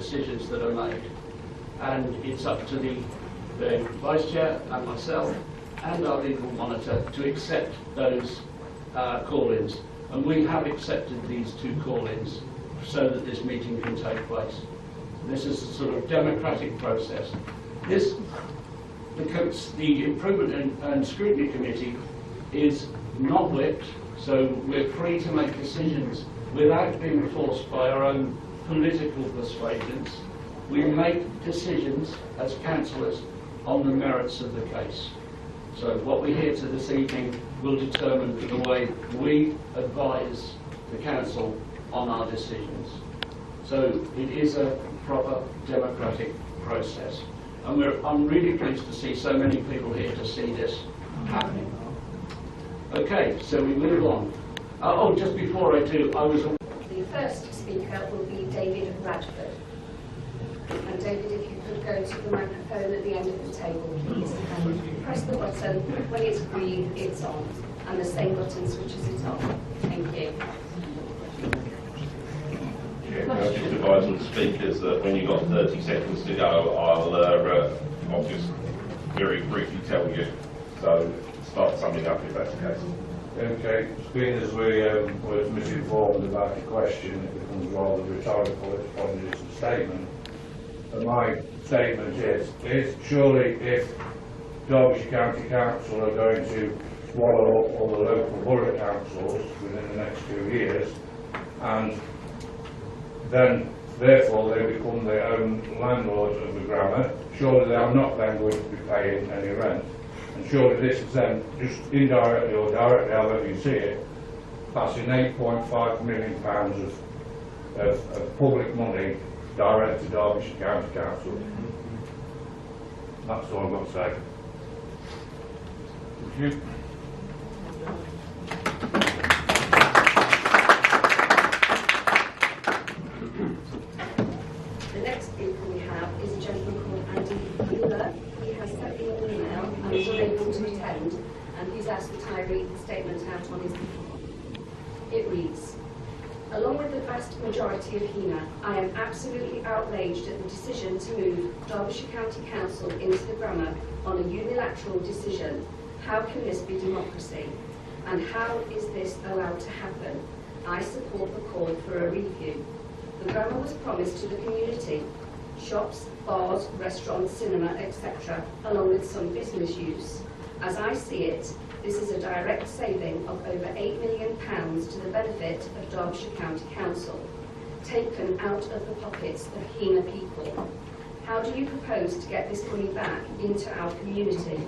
decisions that are made. And it's up to the Vice Chair and myself and our legal monitor to accept those call-ins. And we have accepted these 2 call-ins so that this meeting can take place. This is a sort of democratic process. The Improvement and Scrutiny Committee is not whipped, so we're free to make decisions without being forced by our own political persuasions. We make decisions as councillors on the merits of the case. So what we hear to this evening will determine the way we advise the council on our decisions. So it is a proper democratic process. And I'm really pleased to see so many people here to see this happening. Okay, so we move on. Oh, just before I do, The first speaker will be David Radford. And David, if you could go to the microphone at the end of the table, please, and press the button. When it's green, it's on, and the same button switches it off. Thank you. I'll just advise all the speakers that when you've got 30 seconds to go, I'll just very briefly tell you. So start summing up if that's the case. Okay, being as we were misinformed about the question, it becomes rather rhetorical. It's probably just a statement. But my statement is surely if Derbyshire County Council are going to swallow up all the local borough councils within the next 2 years, and then therefore they become their own landlords of the grammar, surely they are not then going to be paying any rent. And surely this is then just indirectly or directly, however you see it, passing £8.5 million of public money direct to Derbyshire County Council. That's all I've got to say. Thank you. The next speaker we have is a gentleman called Andy Wheeler. He has sent me an email and is unable to attend, and he's asked that I read the statement out on his behalf. It reads, along with the vast majority of Heanor, I am absolutely outraged at the decision to move Derbyshire County Council into the grammar on a unilateral decision. How can this be democracy? And how is this allowed to happen? I support the call for a review. The grammar was promised to the community, shops, bars, restaurants, cinema, etc., along with some business use. As I see it, this is a direct saving of over £8 million to the benefit of Derbyshire County Council, taken out of the pockets of Heanor people. How do you propose to get this money back into our community?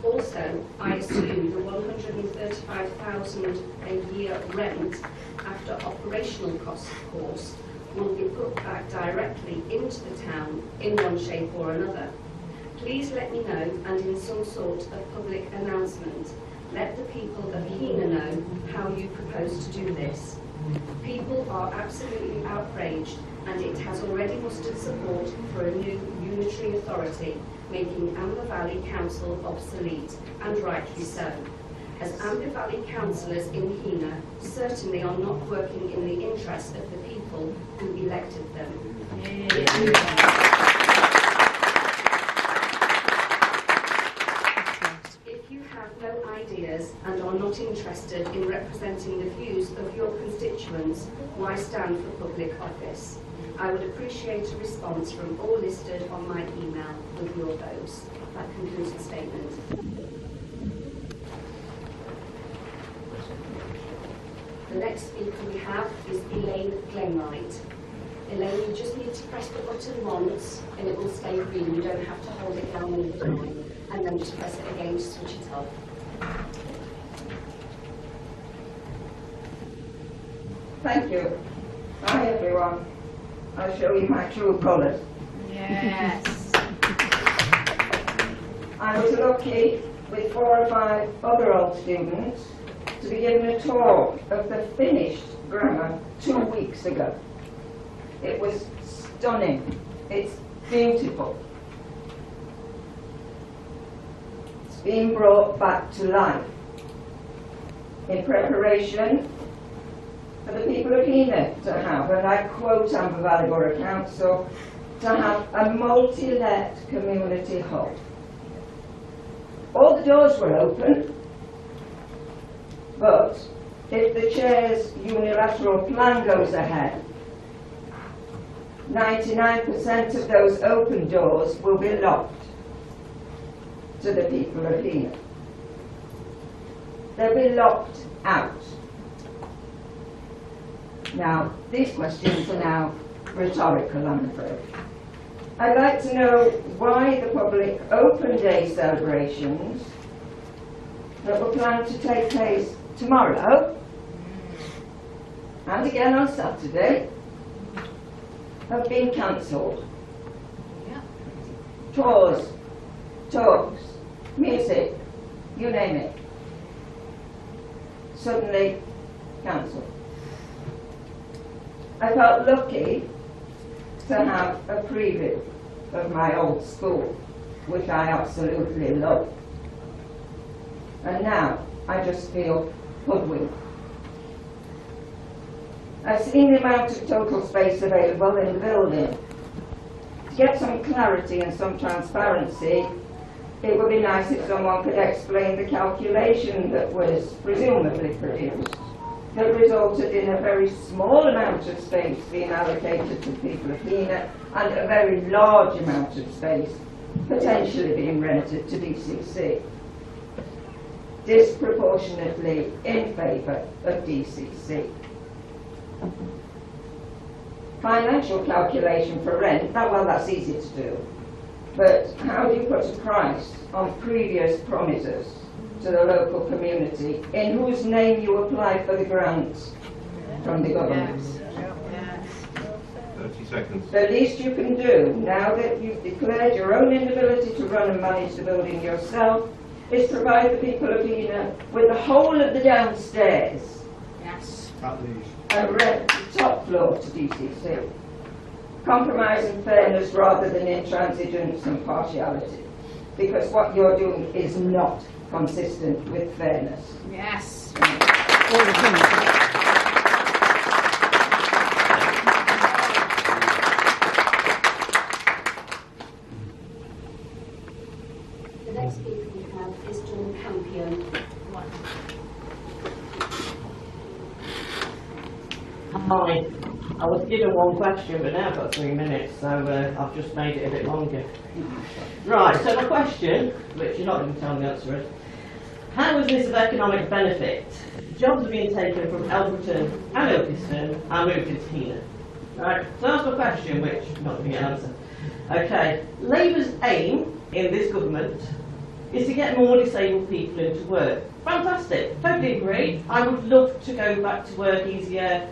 Also, I assume the £135,000 a year rent, after operational costs of course, will be put back directly into the town in one shape or another. Please let me know, and in some sort of public announcement, let the people of Heanor know how you propose to do this. People are absolutely outraged, and it has already mustered support for a new unitary authority, making Amber Valley Council obsolete, and rightly so, as Amber Valley councillors in Heanor certainly are not working in the interest of the people who elected them. If you have no ideas and are not interested in representing the views of your constituents, why stand for public office? I would appreciate a response from all listed on my email with your votes. That concludes the statement. The next speaker we have is Elaine Glenwright. Elaine, you just need to press the button once and it will stay green. You don't have to hold it down all the time. And then just press it again to switch it off. Thank you. Hi everyone. I'll show you my true colours. Yes. I was lucky with 4 or 5 other old students to be given a tour of the finished grammar 2 weeks ago. It was stunning. It's beautiful. It's being brought back to life in preparation for the people of Heanor to have, and I quote Amber Valley Borough Council, to have a multi-let community hub. All the doors were open, but if the chair's unilateral plan goes ahead, 99% of those open doors will be locked to the people of Heanor. They'll be locked out. Now, these questions are now rhetorical, I'm afraid. I'd like to know why the public open day celebrations that were planned to take place tomorrow and again on Saturday have been cancelled. Yeah. Tours, talks, music, you name it, suddenly cancelled. I felt lucky to have a preview of my old school, which I absolutely love. And now I just feel hoodwinked. I've seen the amount of total space available in the building. To get some clarity and some transparency, it would be nice if someone could explain the calculation that was presumably produced that resulted in a very small amount of space being allocated to people of Heanor and a very large amount of space potentially being rented to DCC, disproportionately in favour of DCC. Financial calculation for rent, well, that's easy to do, but how do you put a price on previous promises to the local community in whose name you applied for the grants from the government? Yes. 30 seconds. The least you can do, now that you've declared your own inability to run and manage the building yourself, is provide the people of Heanor with the whole of the downstairs Yes. and rent the top floor to DCC. Compromise and fairness rather than intransigence and partiality, because what you're doing is not consistent with fairness. Yes. The next speaker we have is John Campion. Hi. I was given one question, but now I've got 3 minutes, so I've just made it a bit longer. Right, so my question, which you're not going to tell me the answer is, how is this of economic benefit? Jobs are being taken from Elberton and Ilkeston and moved into Heanor. Right, so that's my question, which I'm not going to get an answer. Okay, Labour's aim in this government is to get more disabled people into work. Fantastic, totally agree. I would love to go back to work easier.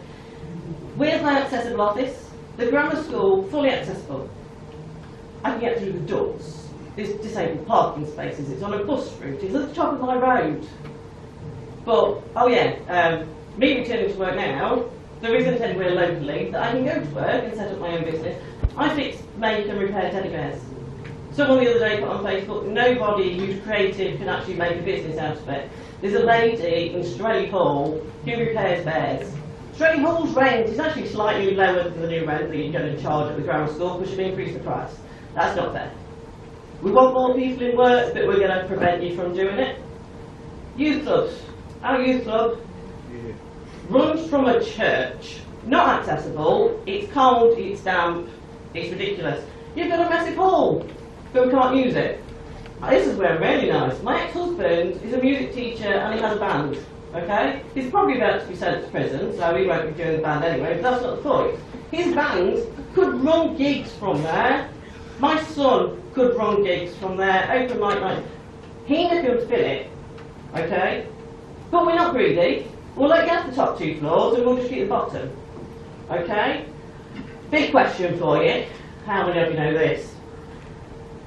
With my accessible office, the grammar school, fully accessible. I can get through the doors. There's disabled parking spaces, it's on a bus route, it's at the top of my road. But, oh yeah, me returning to work now, there isn't anywhere locally that I can go to work and set up my own business. I fix, make and repair teddy bears. Someone the other day put on Facebook, nobody who's creative can actually make a business out of it. There's a lady in Strelly Hall who repairs bears. Strelly Hall's rent is actually slightly lower than the new rent that you're going to charge at the grammar school because you've increased the price. That's not fair. We want more people in work, but we're going to prevent you from doing it. Youth clubs. Our youth club runs from a church, not accessible, it's cold, it's damp, it's ridiculous. You've got a massive hall, but we can't use it. This is where I'm really nice. My ex-husband is a music teacher and he has a band. Okay? He's probably about to be sent to prison, so he won't be doing the band anyway, but that's not the point. His band could run gigs from there. My son could run gigs from there, open mic night. Heanor could fill it, okay? But we're not greedy. We'll let you have the top 2 floors and we'll just keep the bottom, okay? Big question for you. How many of you know this?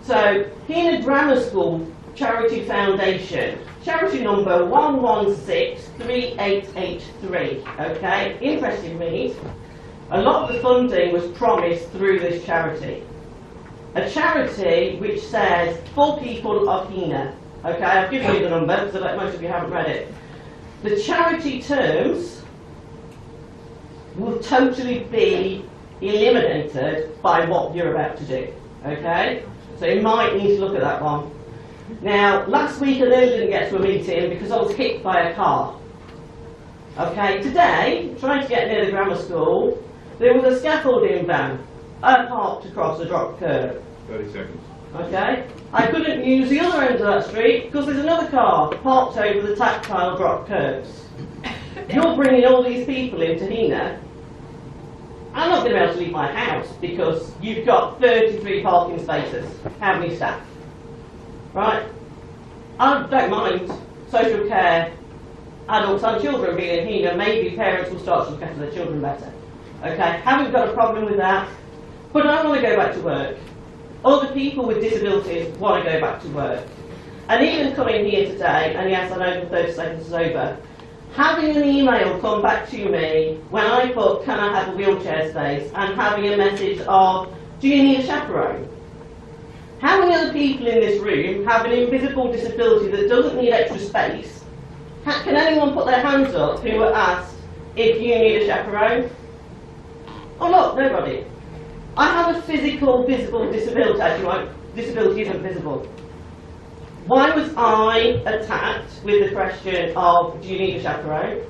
So, Heanor Grammar School Charity Foundation. Charity number 1163883, okay? Interesting read. A lot of the funding was promised through this charity. A charity which says, for people of Heanor. Okay, I've given you the number because I bet most of you haven't read it. The charity terms will totally be eliminated by what you're about to do. Okay? So you might need to look at that one. Now, last week I nearly didn't get to a meeting because I was hit by a car. Okay, today, trying to get near the grammar school, there was a scaffolding van parked across a drop curb. 30 seconds. Okay, I couldn't use the other end of that street because there's another car parked over the tactile drop curbs. You're bringing all these people into Heanor. I'm not going to be able to leave my house because you've got 33 parking spaces. How many staff? Right? I don't mind social care, adults and children being in Heanor. Maybe parents will start to look after their children better. Okay, haven't got a problem with that. But I want to go back to work. Other people with disabilities want to go back to work. And even coming here today, and yes, I know the 30 seconds is over, having an email come back to me when I put, can I have a wheelchair space, and having a message of, do you need a chaperone? How many other people in this room have an invisible disability that doesn't need extra space? Can anyone put their hands up who were asked if you need a chaperone? Oh look, nobody. I have a physical, visible disability, actually, disability isn't visible. Why was I attacked with the question of, do you need a chaperone?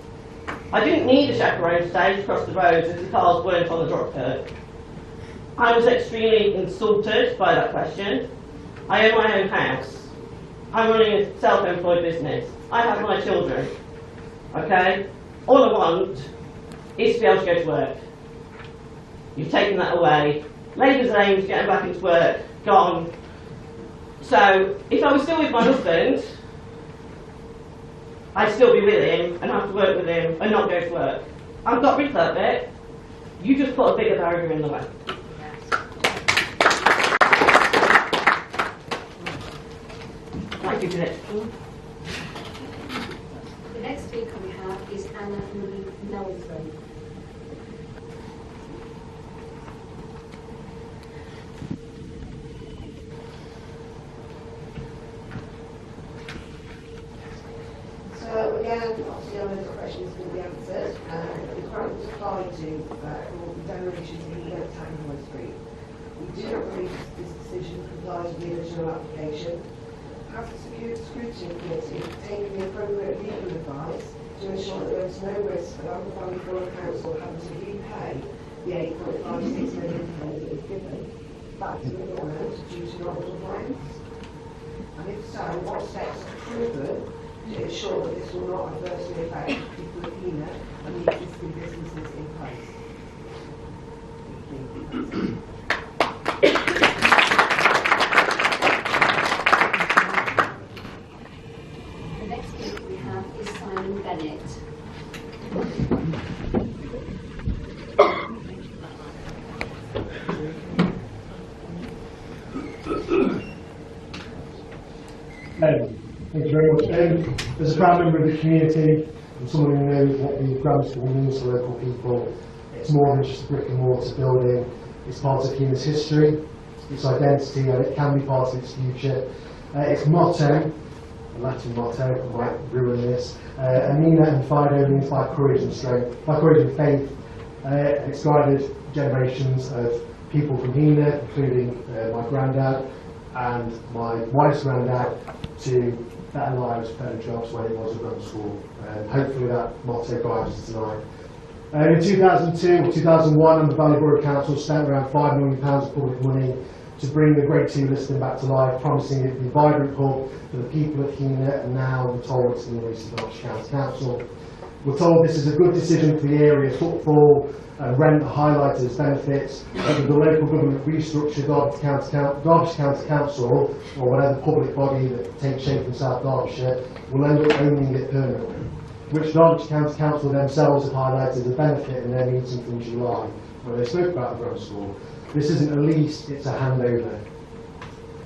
I didn't need a chaperone today to cross the road as the cars weren't on the drop curb. I was extremely insulted by that question. I own my own house. I'm running a self-employed business. I have my children. Okay? All I want is to be able to go to work. You've taken that away. Labour's aim is getting back into work. Gone. So, if I was still with my husband, I'd still be with him and have to work with him and not go to work. I've got rid of that bit. You just put a bigger barrier in the way. Thank you, Jeanette. The next speaker we have is Anna Nelson. So again, obviously I know the questions will be answered. The grant was applied to demolition to Heanor Town Street. We do not believe this decision complies with the original application. Has the Scrutiny Committee taken the appropriate legal advice to ensure that there is no risk of Amber Valley Borough Council having to repay the £8.56 million that is given back to the government due to non-compliance? And if so, what steps are proven to ensure that this will not adversely affect the people of Heanor and the existing businesses in place? The next speaker we have is Simon Bennett. Thank you very much. As a proud member of the community and someone who knows what the grammar school means to local people, it's more than just a brick and mortar building. It's part of Heanor's history, its identity, and it can be part of its future. Its motto, a Latin motto, I might ruin this, Amina and Fido means by courage and strength, by courage and faith. It's guided generations of people from Heanor, including my granddad and my wife's granddad, to better lives, better jobs when it was a grammar school. Hopefully that motto guides us tonight. In 2002 or 2001, the Valley Borough Council spent around £5 million of public money to bring the Grade 2 listing back to life, promising it to be a vibrant hub for the people of Heanor, and now we're told it's in the lease of Derbyshire County Council. We're told this is a good decision for the area. Footfall and rent are highlighted as benefits, and the local government restructure Derbyshire County Council, or whatever public body that takes shape in South Derbyshire, will end up owning it permanently, which Derbyshire County Council themselves have highlighted as a benefit in their meeting from July, where they spoke about the grammar school. This isn't a lease, it's a handover.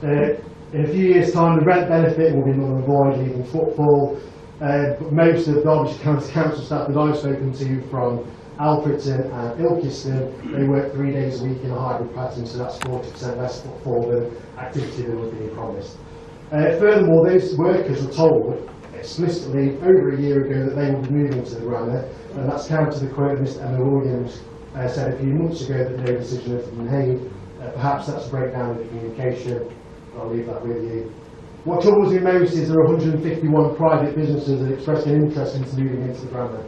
In a few years' time, the rent benefit will be null and void, leaving footfall. But most of Derbyshire County Council staff that I've spoken to from Alfreton and Ilkeston, they work 3 days a week in a hybrid pattern, so that's 40% less footfall than activity that was being promised. Furthermore, those workers were told explicitly over a year ago that they will be moving to the grammar, and that's counter the quote Mr Emma Williams said a few months ago that no decision had been made. Perhaps that's a breakdown in the communication. I'll leave that with you. What troubles me most is there are 151 private businesses that expressed an interest in moving into the grammar.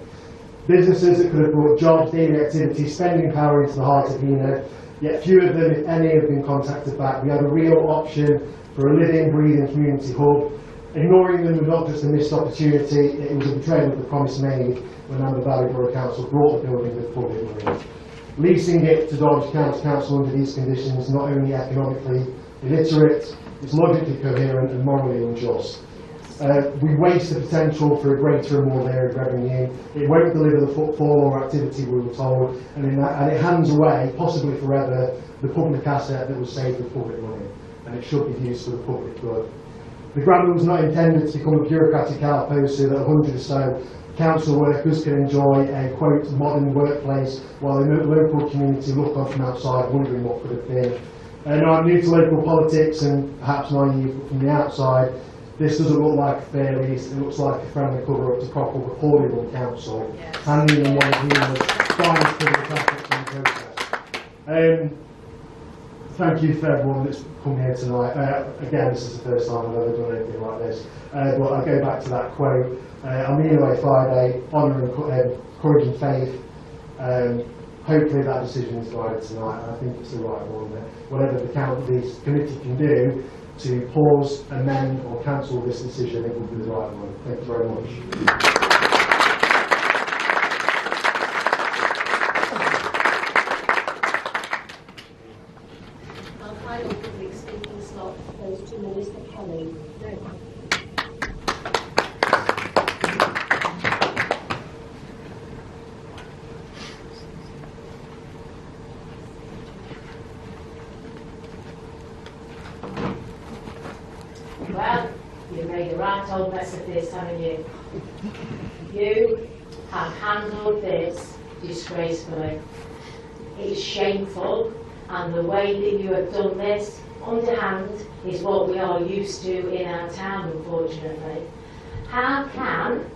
Businesses that could have brought jobs, daily activity, spending power into the heart of Heanor, yet few of them, if any, have been contacted back. We had a real option for a living, breathing community hub. Ignoring them was not just a missed opportunity, it was a betrayal of the promise made when Amber Valley Borough Council brought the building with public money. Leasing it to Derbyshire County Council under these conditions is not only economically illiterate, it's logically coherent and morally unjust. We waste the potential for a greater and more varied revenue. It won't deliver the footfall or activity we were told, and it hands away, possibly forever, the public asset that was saved with public money, and it should be used for the public good. The grammar was not intended to become a bureaucratic outpost so that 100 or so council workers can enjoy a, quote, modern workplace while the local community look on from outside wondering what could have been. Now, I'm new to local politics and perhaps naive from the outside. This doesn't look like a fair lease, it looks like a friendly cover-up to prop up a poorly run council, handing them one of Heanor's finest public assets in the process. Thank you for everyone that's come here tonight. Again, this is the first time I've ever done anything like this. But I go back to that quote. I'm here on Friday, honour and courage and faith. Hopefully that decision is guided tonight, and I think it's the right one. Whatever the committee can do to pause, amend or cancel this decision, it will be the right one. Thank you very much. Our final public speaking slot goes to Mr Kelly. No. Well, you've made a right old mess of this, haven't you? You have handled this disgracefully. It's shameful, and the way that you have done this, underhand, is what we are used to in our town, unfortunately. How can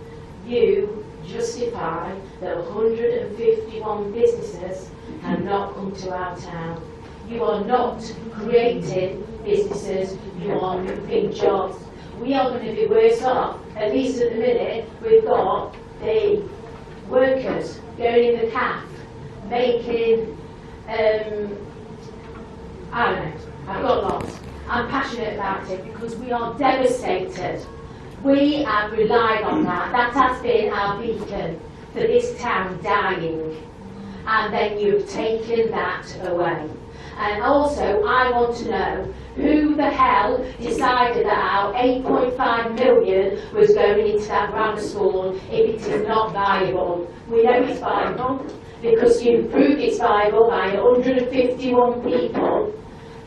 you justify that 151 businesses have not come to our town? You are not creating businesses, you are moving jobs. We are going to be worse off, at least at the minute. We've got the workers going in the calf, making, I don't know, I've got lots. I'm passionate about it because we are devastated. We have relied on that. That has been our beacon for this town dying. And then you've taken that away. And also, I want to know who the hell decided that our 8.5 million was going into that grammar school if it is not viable. We know it's viable because you proved it's viable by 151 people.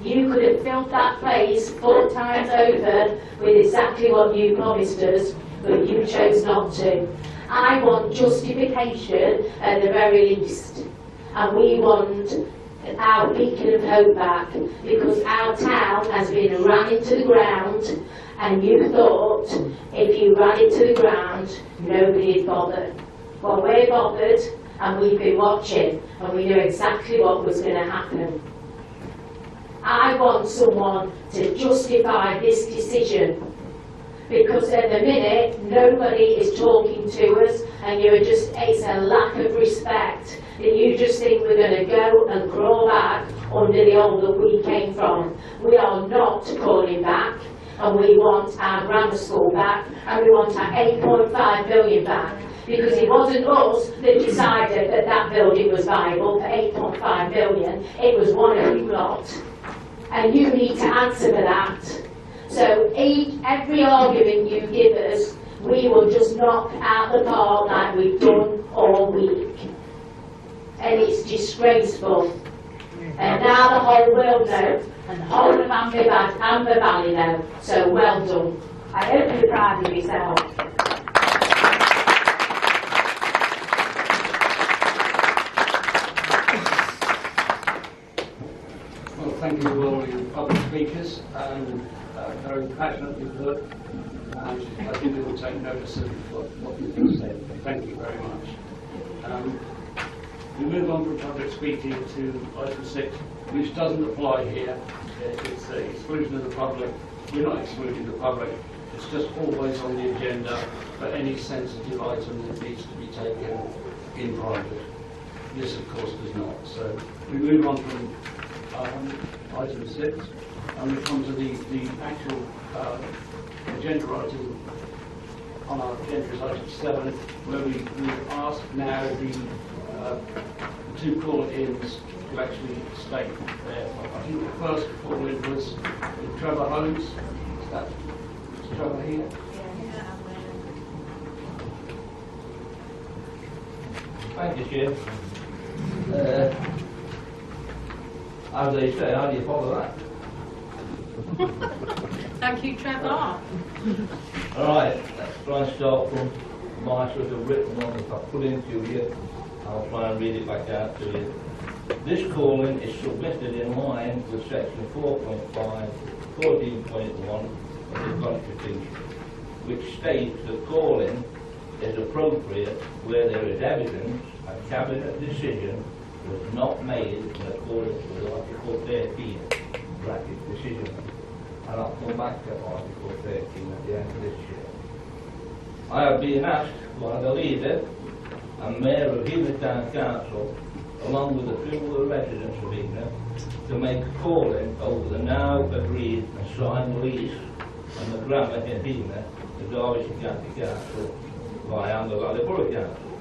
You could have filled that place 4 times over with exactly what you promised us, but you chose not to. I want justification at the very least, and we want our beacon of hope back, because our town has been ran into the ground, and you thought if you ran it to the ground nobody'd bother. Well, we're bothered, and we've been watching, and we knew exactly what was going to happen. I want someone to justify this decision, because at the minute nobody is talking to us, and it's a lack of respect that you just think we're going to go and crawl back under the old that we came from. We are not crawling back, and we want our grammar school back, and we want our 8.5 million back, because it wasn't us that decided that that building was viable for 8.5 million, it was one of you lot. And you need to answer for that. So every argument you give us, we will just knock out the park like we've done all week. And it's disgraceful. And now the whole world knows, and the whole of Amber Valley know. So well done. I hope you're proud of yourself. Well, thank you to all you public speakers. very passionately put, and I think we will take notice of what you have said. Thank you very much. We move on from public speaking to item 6, which doesn't apply here. It's the exclusion of the public. We're not excluding the public. It's just always on the agenda for any sensitive item that needs to be taken in private. This, of course, does not. So we move on from item 6, and we come to the actual agenda item. On our agenda is item 7, where we've asked now the two call-ins to actually state there. I think the first call-in was with Trevor Holmes. Is that Trevor here? Thank you, Chair. As they say, how do you follow that? Thank you, Trevor. Alright, let's try and start from my sort of written one that I put into here. I'll try and read it back out to you. This calling is submitted in line with section 4.5, 14.1 of the Constitution, which states that calling is appropriate where there is evidence a cabinet decision was not made in accordance with Article 13, bracket decision. And I'll come back to Article 13 at the end of this year. I have been asked by the leader and Mayor of Heanor Town Council, along with a few of the residents of Heanor, to make a call-in over the now agreed and signed lease and the grammar in Heanor to Derbyshire County Council by Amber Valley Borough Council.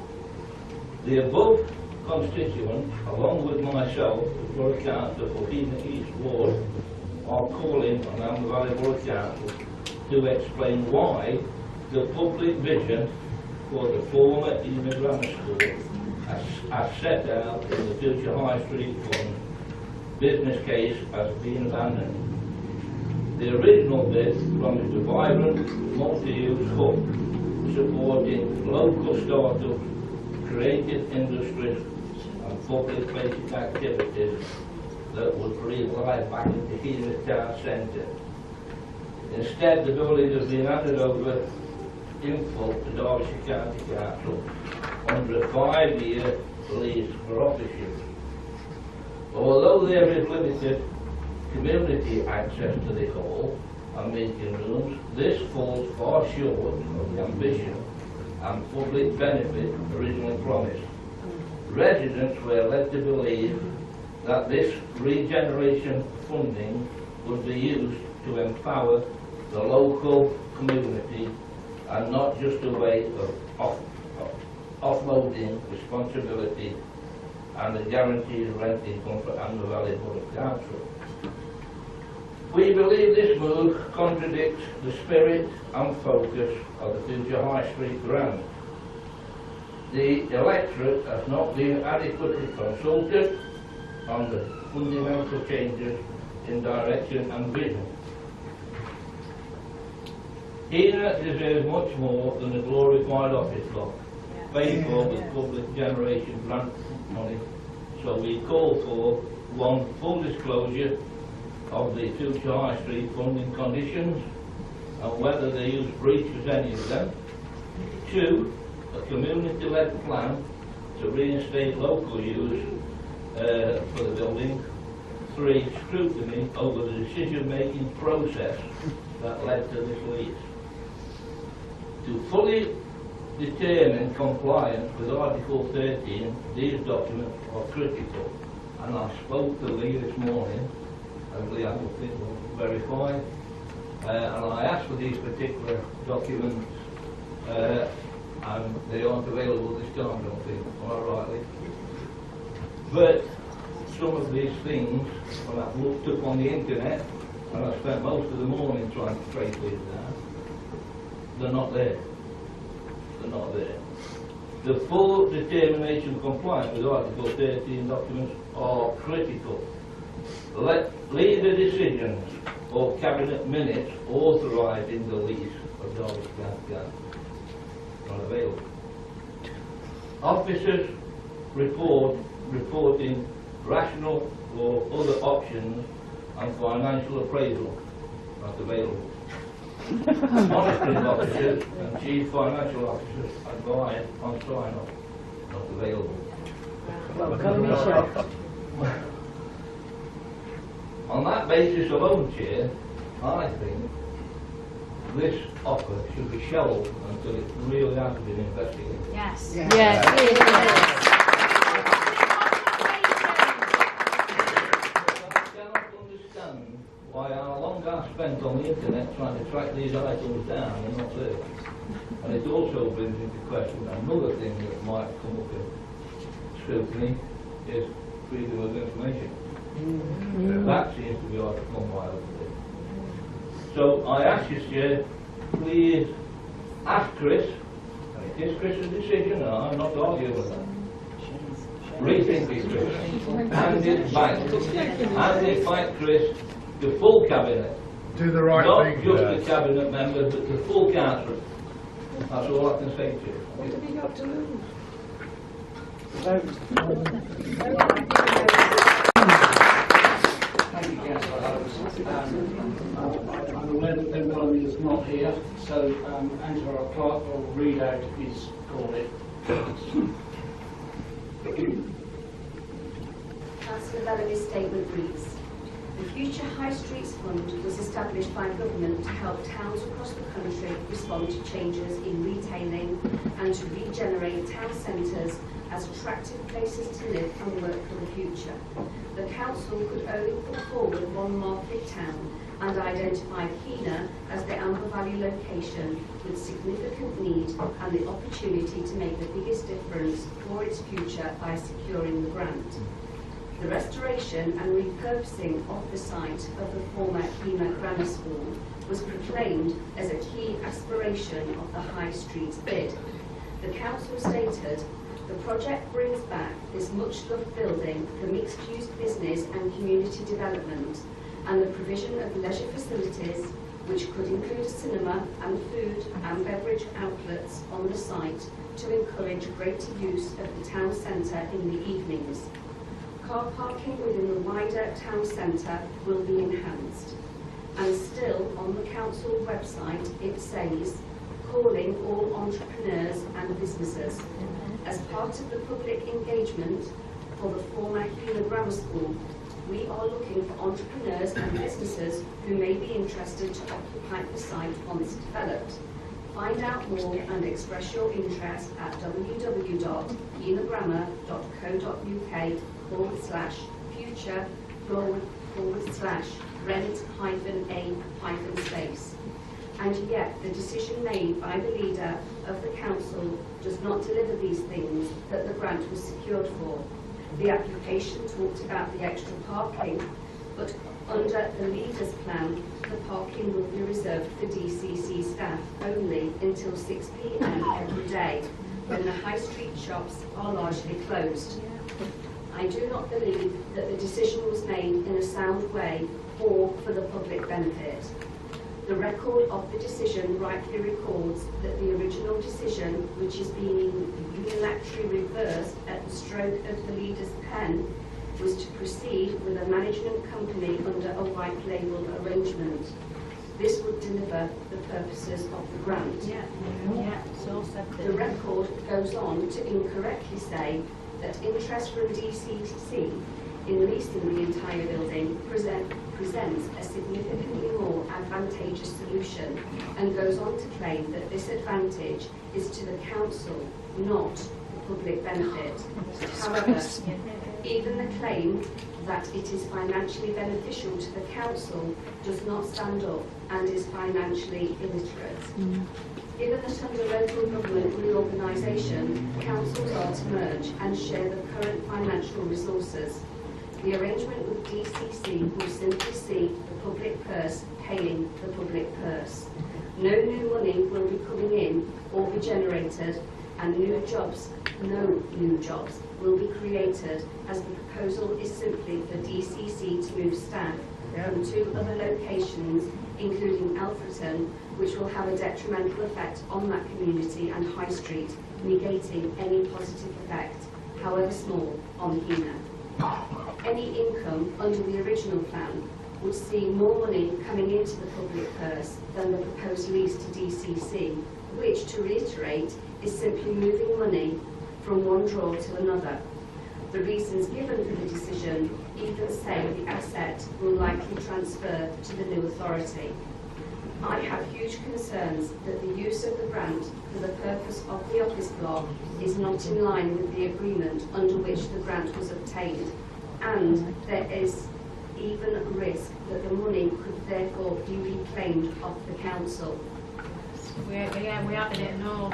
The above constituents, along with myself, the Borough Council for Heanor East Ward, are calling on Amber Valley Borough Council to explain why the public vision for the former Heanor Grammar School as set out in the Future High Street Fund business case has been abandoned. The original bid promised a vibrant, multi-use hub supporting local startups, creative industries and public-facing activities that would breathe life back into Heanor Town Centre. Instead, the building has been handed over in full to Derbyshire County Council under a 5-year lease for office use. Although there is limited community access to the hall and meeting rooms, this falls far short of the ambition and public benefit originally promised. Residents were led to believe that this regeneration funding would be used to empower the local community and not just a way of offloading responsibility and the guaranteed rent income for Amber Valley Borough Council. We believe this move contradicts the spirit and focus of the Future High Street grant. The electorate has not been adequately consulted on the fundamental changes in direction and vision. Heanor deserves much more than a glorified office block, paid for with public generation grant money. So we call for 1, full disclosure of the Future High Street funding conditions and whether the use breaches any of them. 2, a community-led plan to reinstate local use for the building. 3, scrutiny over the decision-making process that led to this lease. To fully determine compliance with Article 13, these documents are critical. And I spoke to Lee this morning, and Lee, I don't think will verify. And I asked for these particular documents, and they aren't available this time, I don't think, am I right, Lee? But some of these things, when I've looked up on the internet, and I spent most of the morning trying to trace these down, they're not there. They're not there. The full determination compliance with Article 13 documents are critical. Leader decisions or cabinet minutes authorising the lease of Derbyshire County Council not available. Officers reporting rational or other options and financial appraisal not available. Monitoring officers and chief financial officers advise on sign-off, not available. On that basis alone, Chair, I think this offer should be shelved until it really has been investigated. Yes. Yes. I cannot understand why how long I've spent on the internet trying to track these items down and not there. And it also brings into question another thing that might come up in scrutiny is freedom of information. That seems to be hard to come by over there. So I ask you, Chair, please ask Chris, and it is Chris's decision, and I'm not arguing with that. Rethink it, Chris. Hand it back, Chris, the full cabinet. Do the right Not thing. just the cabinet members, but the full council. That's all I can say to you. What have you got to lose? Thank you, Councillor Holmes. I'm aware that Ben Bellamy is not here, so Angela, our clerk, will read out his calling. Councillor Bellamy's statement reads: the Future High Streets Fund was established by government to help towns across the country respond to changes in retailing and to regenerate town centres as attractive places to live and work for the future. The council could only put forward one market town and identified Heanor as the Amber Valley location with significant need and the opportunity to make the biggest difference for its future by securing the grant. The restoration and repurposing of the site of the former Heanor Grammar School was proclaimed as a key aspiration of the High Streets bid. The council stated, the project brings back this much-loved building for mixed-use business and community development and the provision of leisure facilities, which could include a cinema and food and beverage outlets on the site to encourage greater use of the town centre in the evenings. Car parking within the wider town centre will be enhanced. And still on the council website it says, calling all entrepreneurs and businesses. As part of the public engagement for the former Heanor Grammar School, we are looking for entrepreneurs and businesses who may be interested to occupy the site once developed. Find out more and express your interest at www.heanorgrammar.co.uk/future/rent-a-space. And yet the decision made by the leader of the council does not deliver these things that the grant was secured for. The application talked about the extra parking, but under the leader's plan, the parking will be reserved for DCC staff only until 6 p.m. every day, when the high street shops are largely closed. I do not believe that the decision was made in a sound way or for the public benefit. The record of the decision rightly records that the original decision, which is being unilaterally reversed at the stroke of the leader's pen, was to proceed with a management company under a white label arrangement. This would deliver the purposes of the grant. The record goes on to incorrectly say that interest from DCC in leasing the entire building presents a significantly more advantageous solution, and goes on to claim that this advantage is to the council, not the public benefit. However, even the claim that it is financially beneficial to the council does not stand up and is financially illiterate. Given that under local government reorganisation, councils are to merge and share the current financial resources, the arrangement with DCC will simply see the public purse paying the public purse. No new money will be coming in or be generated, and no new jobs will be created, as the proposal is simply for DCC to move staff from 2 other locations, including Alfreton, which will have a detrimental effect on that community and High Street, negating any positive effect, however small, on Heanor. Any income under the original plan would see more money coming into the public purse than the proposed lease to DCC, which, to reiterate, is simply moving money from one drawer to another. The reasons given for the decision even say the asset will likely transfer to the new authority. I have huge concerns that the use of the grant for the purpose of the office block is not in line with the agreement under which the grant was obtained, and there is even a risk that the money could therefore be reclaimed off the council. We haven't it no.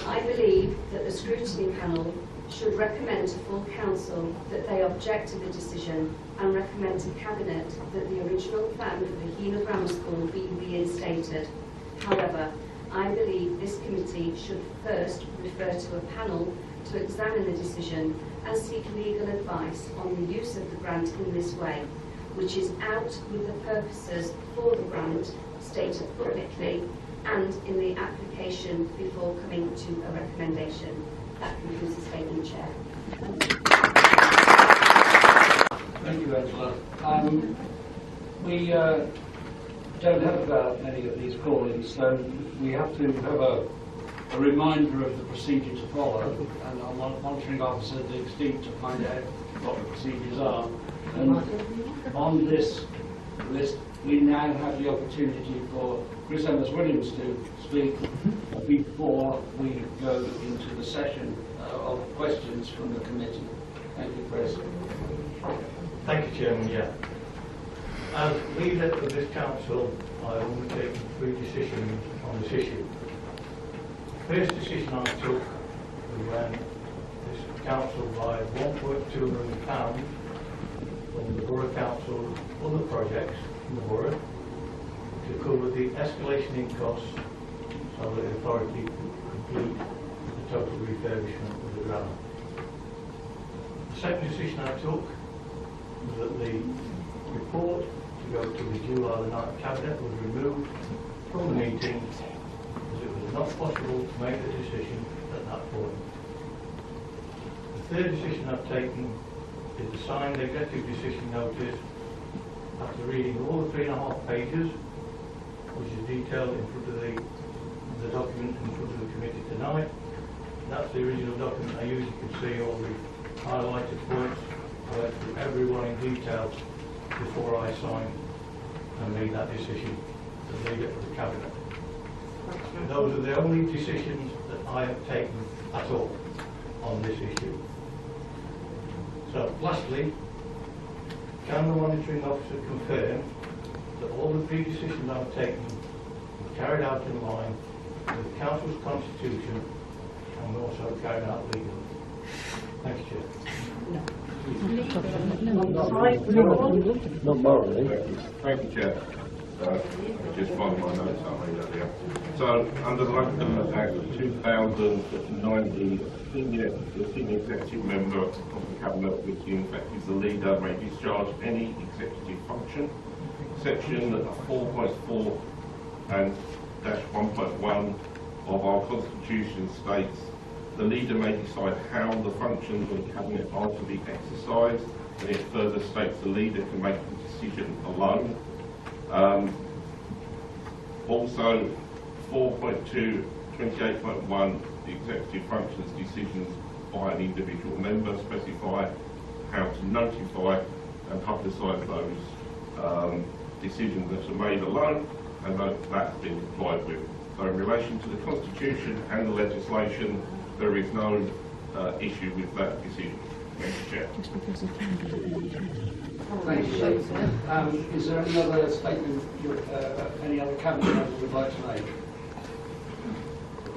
I believe that the scrutiny panel should recommend to full council that they object to the decision and recommend to Cabinet that the original plan for the Heanor Grammar School be reinstated. However, I believe this committee should first refer to a panel to examine the decision and seek legal advice on the use of the grant in this way, which is out with the purposes for the grant stated publicly and in the application before coming to a recommendation. That concludes the statement, Chair. Thank you, Angela. We don't have many of these callings, so we have to have a reminder of the procedure to follow, and our monitoring officer digs deep to find out what the procedures are. And on this list, we now have the opportunity for Chris Williams to speak before we go into the session of questions from the committee. Thank you, Chris. Thank you, Chairman. Yeah. As leader of this council, I have undertaken 3 decisions on this issue. The first decision I took was when this council borrowed £1.2 million from the Borough Council's other projects in the Borough to cover the escalation in costs so that the authority could complete the total refurbishment of the grammar. The second decision I took was that the report to go to the July the 9th Cabinet was removed from the meeting as it was not possible to make the decision at that point. The third decision I've taken is to sign the executive decision notice after reading all the 3.5 pages, which is detailed in front of the document in front of the committee tonight. That's the original document I used. You can see all the highlighted points. I went through every one in detail before I signed and made that decision to lead it to the Cabinet. Those are the only decisions that I have taken at all on this issue. So, lastly, can the monitoring officer confirm that all the 3 decisions I've taken were carried out in line with the Council's constitution and were also carried out legally? Thank you, Chair. Not morally. Thank you, Chair. I just find my notes I'll read earlier. So, under the Local Act 2090, the senior executive member of the Cabinet, which in fact is the leader, may discharge any executive function. Section 4.4 and -1.1 of our Constitution states the leader may decide how the functions of the Cabinet are to be exercised, and it further states the leader can make the decision alone. Also, 4.2, 28.1, the executive functions decisions by an individual member specify how to notify and publicise those decisions that are made alone, and that's been complied with. So in relation to the Constitution and the legislation, there is no issue with that decision. Thank you, Chair. Thank you. Is there any other statement any other Cabinet member would like to make?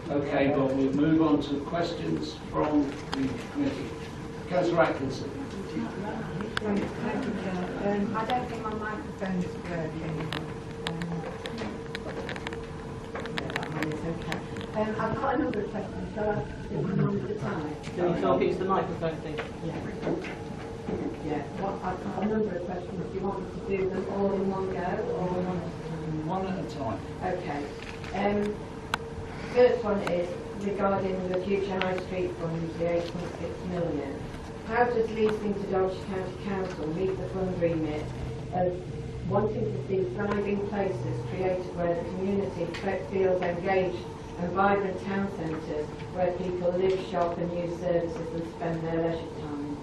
Okay, well, we'll move on to questions from the committee. Councillor Atkinson. Thank you, Chair. I don't think my microphone is working. That one is okay. I've got a number of questions, so I'll do one at a time. Can you talk into the microphone, please? Yeah. Well, I've got a number of questions. Do you want me to do them all in one go, or one at a time? Okay. First one is regarding the future High Street funds, the 8.6 million. How does leasing to Derbyshire County Council meet the fund remit of wanting to see thriving places created where the community feels engaged and vibrant town centres where people live, shop and use services and spend their leisure time.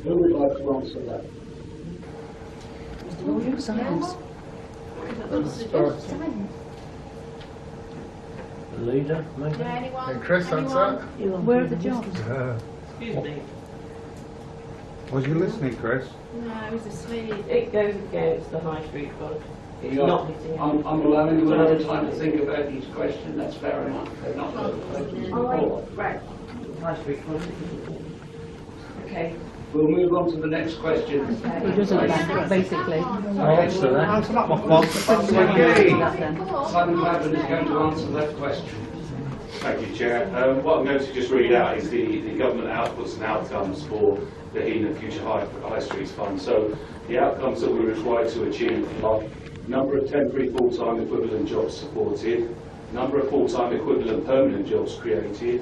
Who would like to answer that? The leader, maybe? Can Chris answer? Where are the jobs? Excuse me. Was you listening, Chris? No, he's asleep. It goes against the High Street Fund. It's Yeah, not hitting him. I'm allowing you another time to think about each question, that's fair enough. They're not the questions before. Right, High Street Fund. okay. We'll move on to the next question. Okay. Basically. Answer that. Simon Glavin is going to answer that question. Thank you, Chair. What I'm going to just read out is the government outputs and outcomes for the Heanor Future High Streets Fund. So the outcomes that we're required to achieve are number of temporary full-time equivalent jobs supported, number of full-time equivalent permanent jobs created,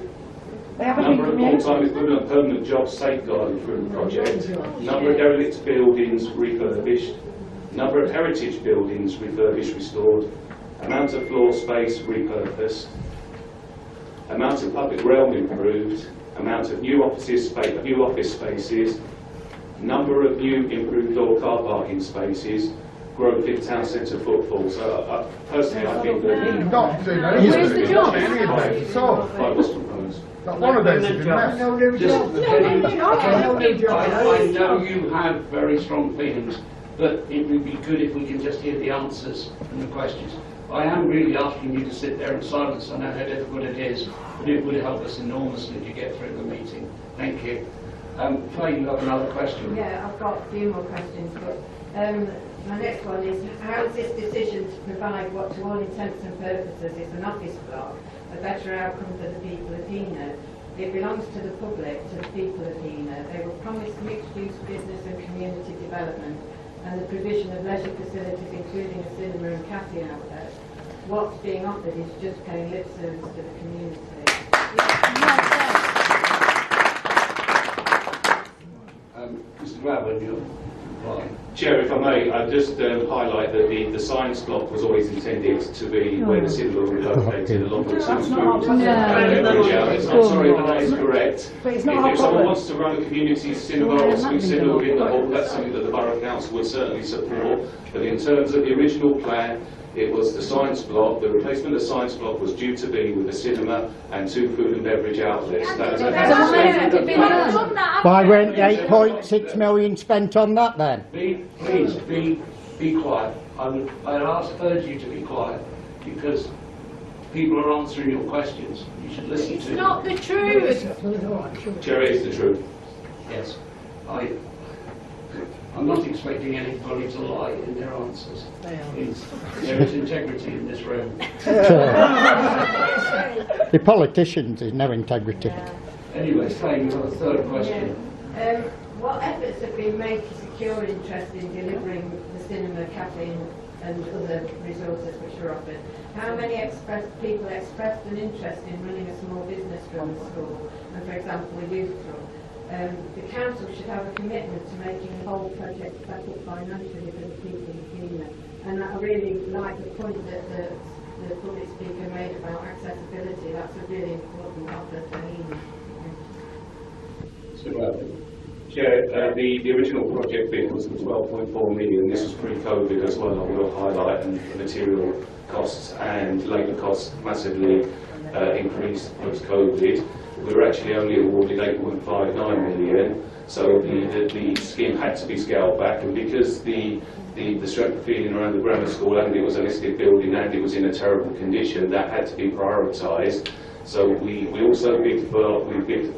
number of full-time equivalent permanent jobs safeguarded through the project, number of derelict buildings refurbished, number of heritage buildings refurbished, restored, amount of floor space repurposed, amount of public realm improved, amount of new office spaces, number of new improved or car parking spaces, growth in town centre footfall. So personally I think that... You've got to do that. Where's the job? Anyway, so, What's proposed? not one of those is enough. I know you have very strong feelings, but it would be good if we can just hear the answers and the questions. I am really asking you to sit there in silence. I know how difficult it is, but it would help us enormously to get through the meeting. Thank you. Clay, you have another question? Yeah, I've got a few more questions, but my next one is, how is this decision to provide what to all intents and purposes is an office block a better outcome for the people of Heanor? It belongs to the public, to the people of Heanor. They were promised mixed-use business and community development and the provision of leisure facilities including a cinema and cafe outlet. What's being offered is just paying lip service to the community. Mr. Glavin, you're fine. Chair, if I may, I'd just highlight that the science block was always intended to be where the cinema was located along with some food. I'm sorry, that is correct. If someone wants to run a community cinema or school cinema within the hall, that's something that the Borough Council would certainly support. But in terms of the original plan, it was the science block. The replacement of the science block was due to be with a cinema and 2 food and beverage outlets. Why weren't 8.6 million spent on that then? Please be quiet. I'd urge you to be quiet because people are answering your questions. You should listen to them. It's not the truth. Chair, it is the truth. Yes. I'm not expecting anybody to lie in their answers. Please. There is integrity in this room. The politicians is no integrity. Anyway, Clay, you have a third question. What efforts have been made to secure interest in delivering the cinema, cafe and other resources which are offered? How many people expressed an interest in running a small business from the school and, for example, a youth club? The council should have a commitment to making the whole project settled financially for the people of Heanor. And I really like the point that the public speaker made about accessibility. That's a really important offer for Heanor. Chair, the original project bid was 12.4 million. This was pre-COVID as well. I will highlight, and the material costs and labour costs massively increased post-COVID. We were actually only awarded 8.59 million, so the scheme had to be scaled back, and because the strength of feeling around the grammar school, and it was a listed building and it was in a terrible condition, that had to be prioritised. So we also bid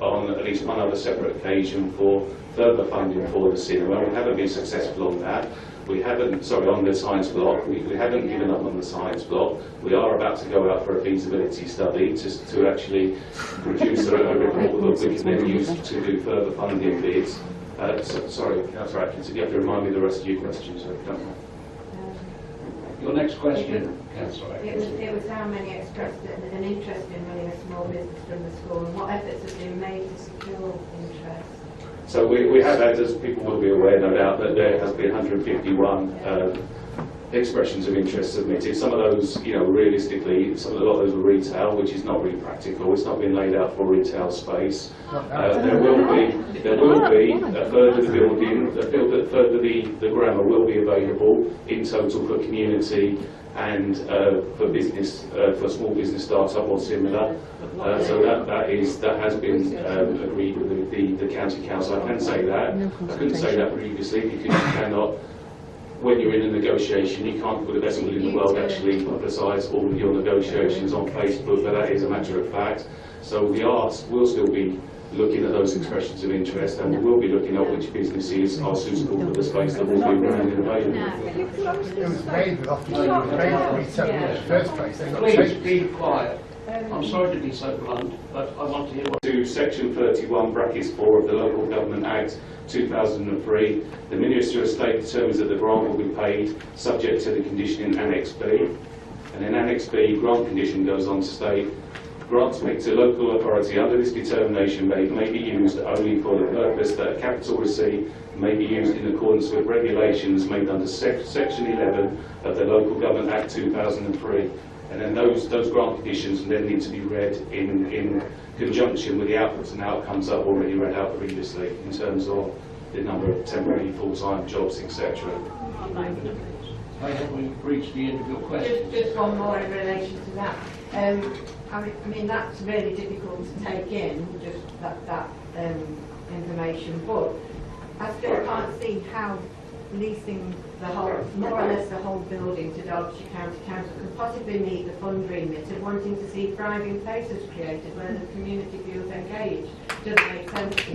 on at least one other separate occasion for further funding for the cinema. We haven't been successful on that. We haven't, sorry, on the science block. We haven't given up on the science block. We are about to go out for a feasibility study to actually produce a report that we can then use to do further funding bids. Sorry, Councillor Atkinson, you have to remind me the rest of your questions. Don't worry. Your next question, Councillor Atkinson. It was how many expressed an interest in running a small business from the school, and what efforts have been made to secure interest? So we have had, as people will be aware, no doubt, that there has been 151 expressions of interest submitted. Some of those, realistically, a lot of those were retail, which is not really practical. It's not been laid out for retail space. There will be further the building, further the grammar will be available in total for community and for business, for small business startup or similar. So that has been agreed with the county council. I can say that. I couldn't say that previously because you cannot. When you're in a negotiation, you can't, with the best will in the world, actually publicise all of your negotiations on Facebook, but that is a matter of fact. So we'll still be looking at those expressions of interest, and we will be looking at which businesses are suitable for the space that will be around and available. It was made with retail in the first place. They got Please changed. be quiet. I'm sorry to be so blunt, but I want to hear what... To Section 31, brackets 4 of the Local Government Act 2003, the Minister of State determines that the grant will be paid subject to the condition in Annex B. And in Annex B, grant condition goes on to state, grants made to local authority under this determination may be used only for the purpose that a capital receipt may be used in accordance with regulations made under Section 11 of the Local Government Act 2003. And then those grant conditions then need to be read in conjunction with the outputs and outcomes that I've already read out previously in terms of the number of temporary full-time jobs, etc. I have reached the end of your question. Just one more in relation to that. I mean that's really difficult to take in, just that information, but I still can't see how leasing the whole, more or less the whole building to Derbyshire County Council can possibly meet the fund remit of wanting to see thriving places created where the community feels engaged. Doesn't make sense to me.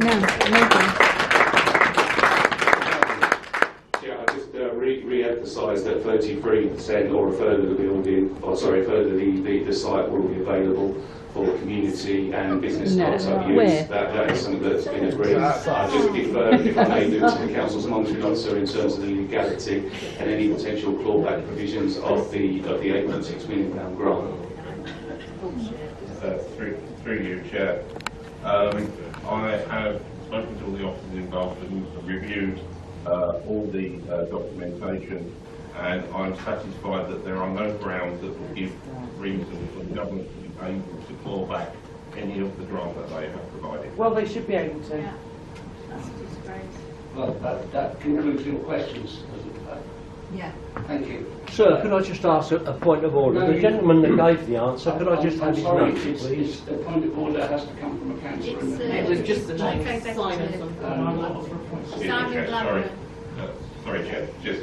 Yeah, I just re-emphasise that 33% or a third of the building, or sorry, a third of the site will be available for community and business startup use. That is something that's been agreed. I just defer, if I may, to the Council's monitoring officer in terms of the legality and any potential clawback provisions of the £8.6 million grant. Through you, Chair. I have spoken to all the officers involved and reviewed all the documentation, and I'm satisfied that there are no grounds that will give reason for the government to be able to claw back any of the grant that they have provided. Well, they should be able to. Yeah. That's a disgrace. Well, that concludes your questions. Yeah. Thank you. Sir, could I just ask a point of order? The gentleman that gave the answer, could I just have his sorry, name, please? A point of order has to come from a councillor. It was just the name. Simon. Sorry, Chair. Just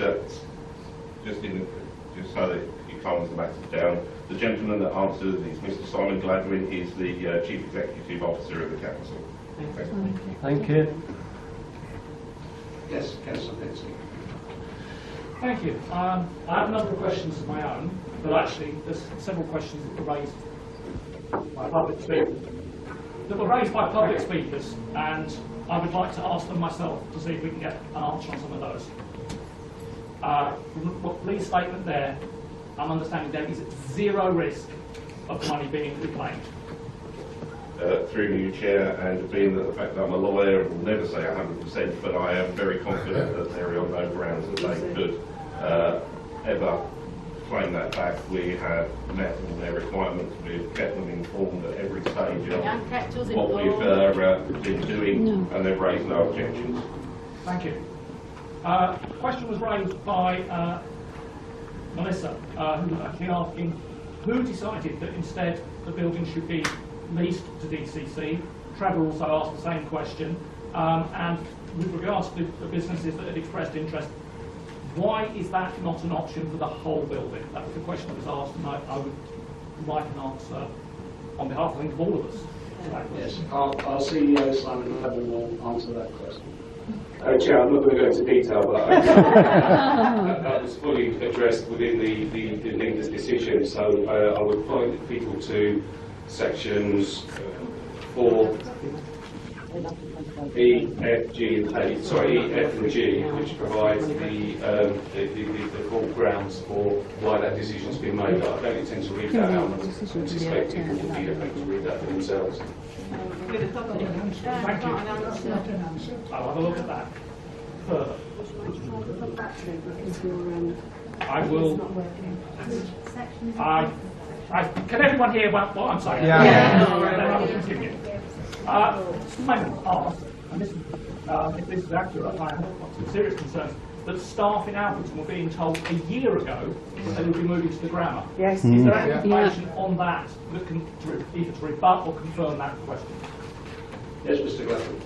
so that you calm the matters down, the gentleman that answered is Mr. Simon Gladwin. He's the Chief Executive Officer of the Council. Thank you. Yes, Councillor Betsy. Thank you. I have a number of questions of my own, but actually there's several questions that were raised by public speakers, and I would like to ask them myself to see if we can get an answer on some of those. From Lee's statement there, I'm understanding there is zero risk of money being reclaimed. Through you, Chair, and being that the fact that I'm a lawyer, will never say 100%, but I am very confident that there are no grounds that they could ever claim that back. We have met all their requirements. We've kept them informed at every stage of what we've been doing, and they've raised no objections. Thank you. A question was raised by Melissa, who was actually asking who decided that instead the building should be leased to DCC. Trevor also asked the same question, and with regards to the businesses that had expressed interest, why is that not an option for the whole building? That was the question that was asked, and I would like an answer on behalf, I think, of all of us to that question. Yes, our CEO Simon Levin will answer that question. Chair, I'm not going to go into detail, but that was fully addressed within the leader's decision. So I would point people to sections 4, E, F, G and H, sorry, E, F and G, which provides the full grounds for why that decision's been made. I don't intend to read that out, I suspect people will be able to read that for themselves. Thank you. I'll have a look at that further. I will. Can everyone hear what I'm saying? Yeah. Then I will continue. Simon asked, and this, if this is accurate, I have some serious concerns, that staff in Alfreton were being told a year ago that they would be moving to the grammar. Yes. Is there any information on that that can either to rebut or confirm that question? Yes, Mr. Gladwin.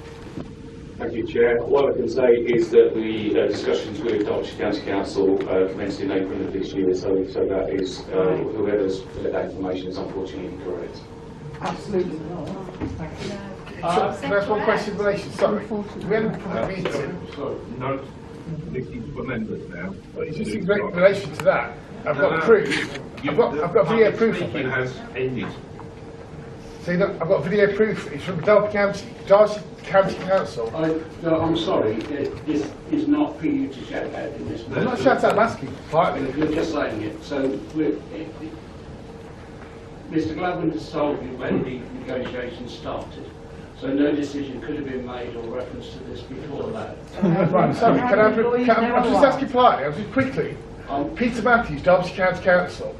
Thank you, Chair. What I can say is that the discussions with Derbyshire County Council commenced in April of this year, so that is, whoever's put that information is unfortunately incorrect. Absolutely not. Thank you. Can I ask one question in relation? Sorry. Do we have a public meeting? Sorry, no, this is for members now. Just in relation to that, I've got proof. I've got video proof of it. Has ended. See, look, I've got video proof. It's from Derbyshire County Council. No, I'm sorry, this is not for you to shout out in this. I'm not shouting, I'm asking. You're just saying it. So, Mr. Gladwin has told you when the negotiations started. So no decision could have been made or reference to this before that. Right, sorry, I'm just asking politely, just quickly. Peter Matthews, Derbyshire County Council,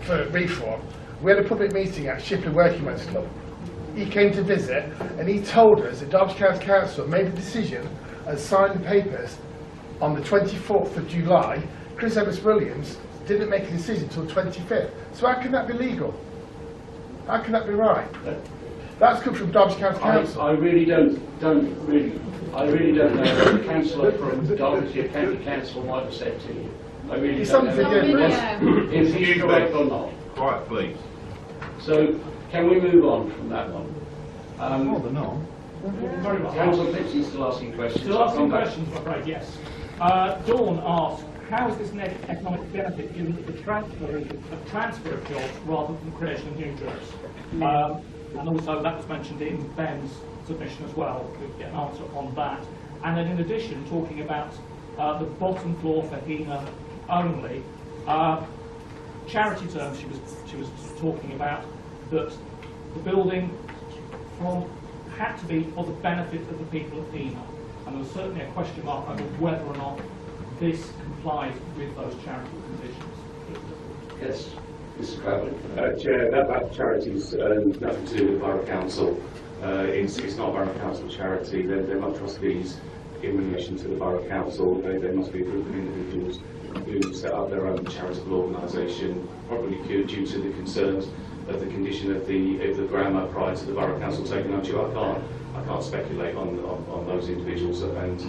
for reform, we had a public meeting at Shipley Working Men's Club. He came to visit and he told us that Derbyshire County Council made a decision and signed the papers on the 24th of July. Chris Evans-Williams didn't make a decision until the 25th. So how can that be legal? How can that be right? That's come from Derbyshire County Council. I really don't know what the councillor from Derbyshire County Council might have said to you. I really It's don't on know video. if he's correct or not. Quiet, please. So, can we move on from that one? Very well. Councillor Pittson's still asking questions. Still asking questions, I'm afraid, yes. Dawn asked, how is this an economic benefit given that the transfer of jobs rather than creation of new jobs? And also that was mentioned in Ben's submission as well. We'll get an answer on that. And then in addition, talking about the bottom floor for Heanor only, charity terms she was talking about, that the building had to be for the benefit of the people of Heanor. And there was certainly a question mark over whether or not this complies with those charitable conditions. Yes, Mr. Gladwin. Chair, that charity's nothing to do with the Borough Council. It's not a Borough Council charity. They're not trustees in relation to the Borough Council. They must be a group of individuals who set up their own charitable organisation, probably due to the concerns of the condition of the grammar prior to the Borough Council taking over. I can't speculate on those individuals and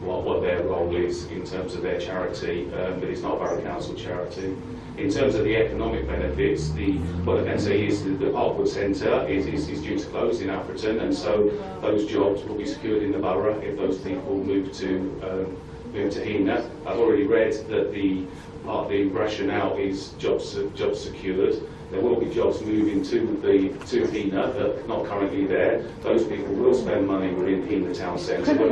what their role is in terms of their charity, but it's not a Borough Council charity. In terms of the economic benefits, what I can say is that the Parkwood Centre is due to close in Alfreton, and so those jobs will be secured in the borough if those people move to Heanor. I've already read that the rationale is jobs secured. There will be jobs moving to Heanor that are not currently there. Those people will spend money within Heanor Town Centre. That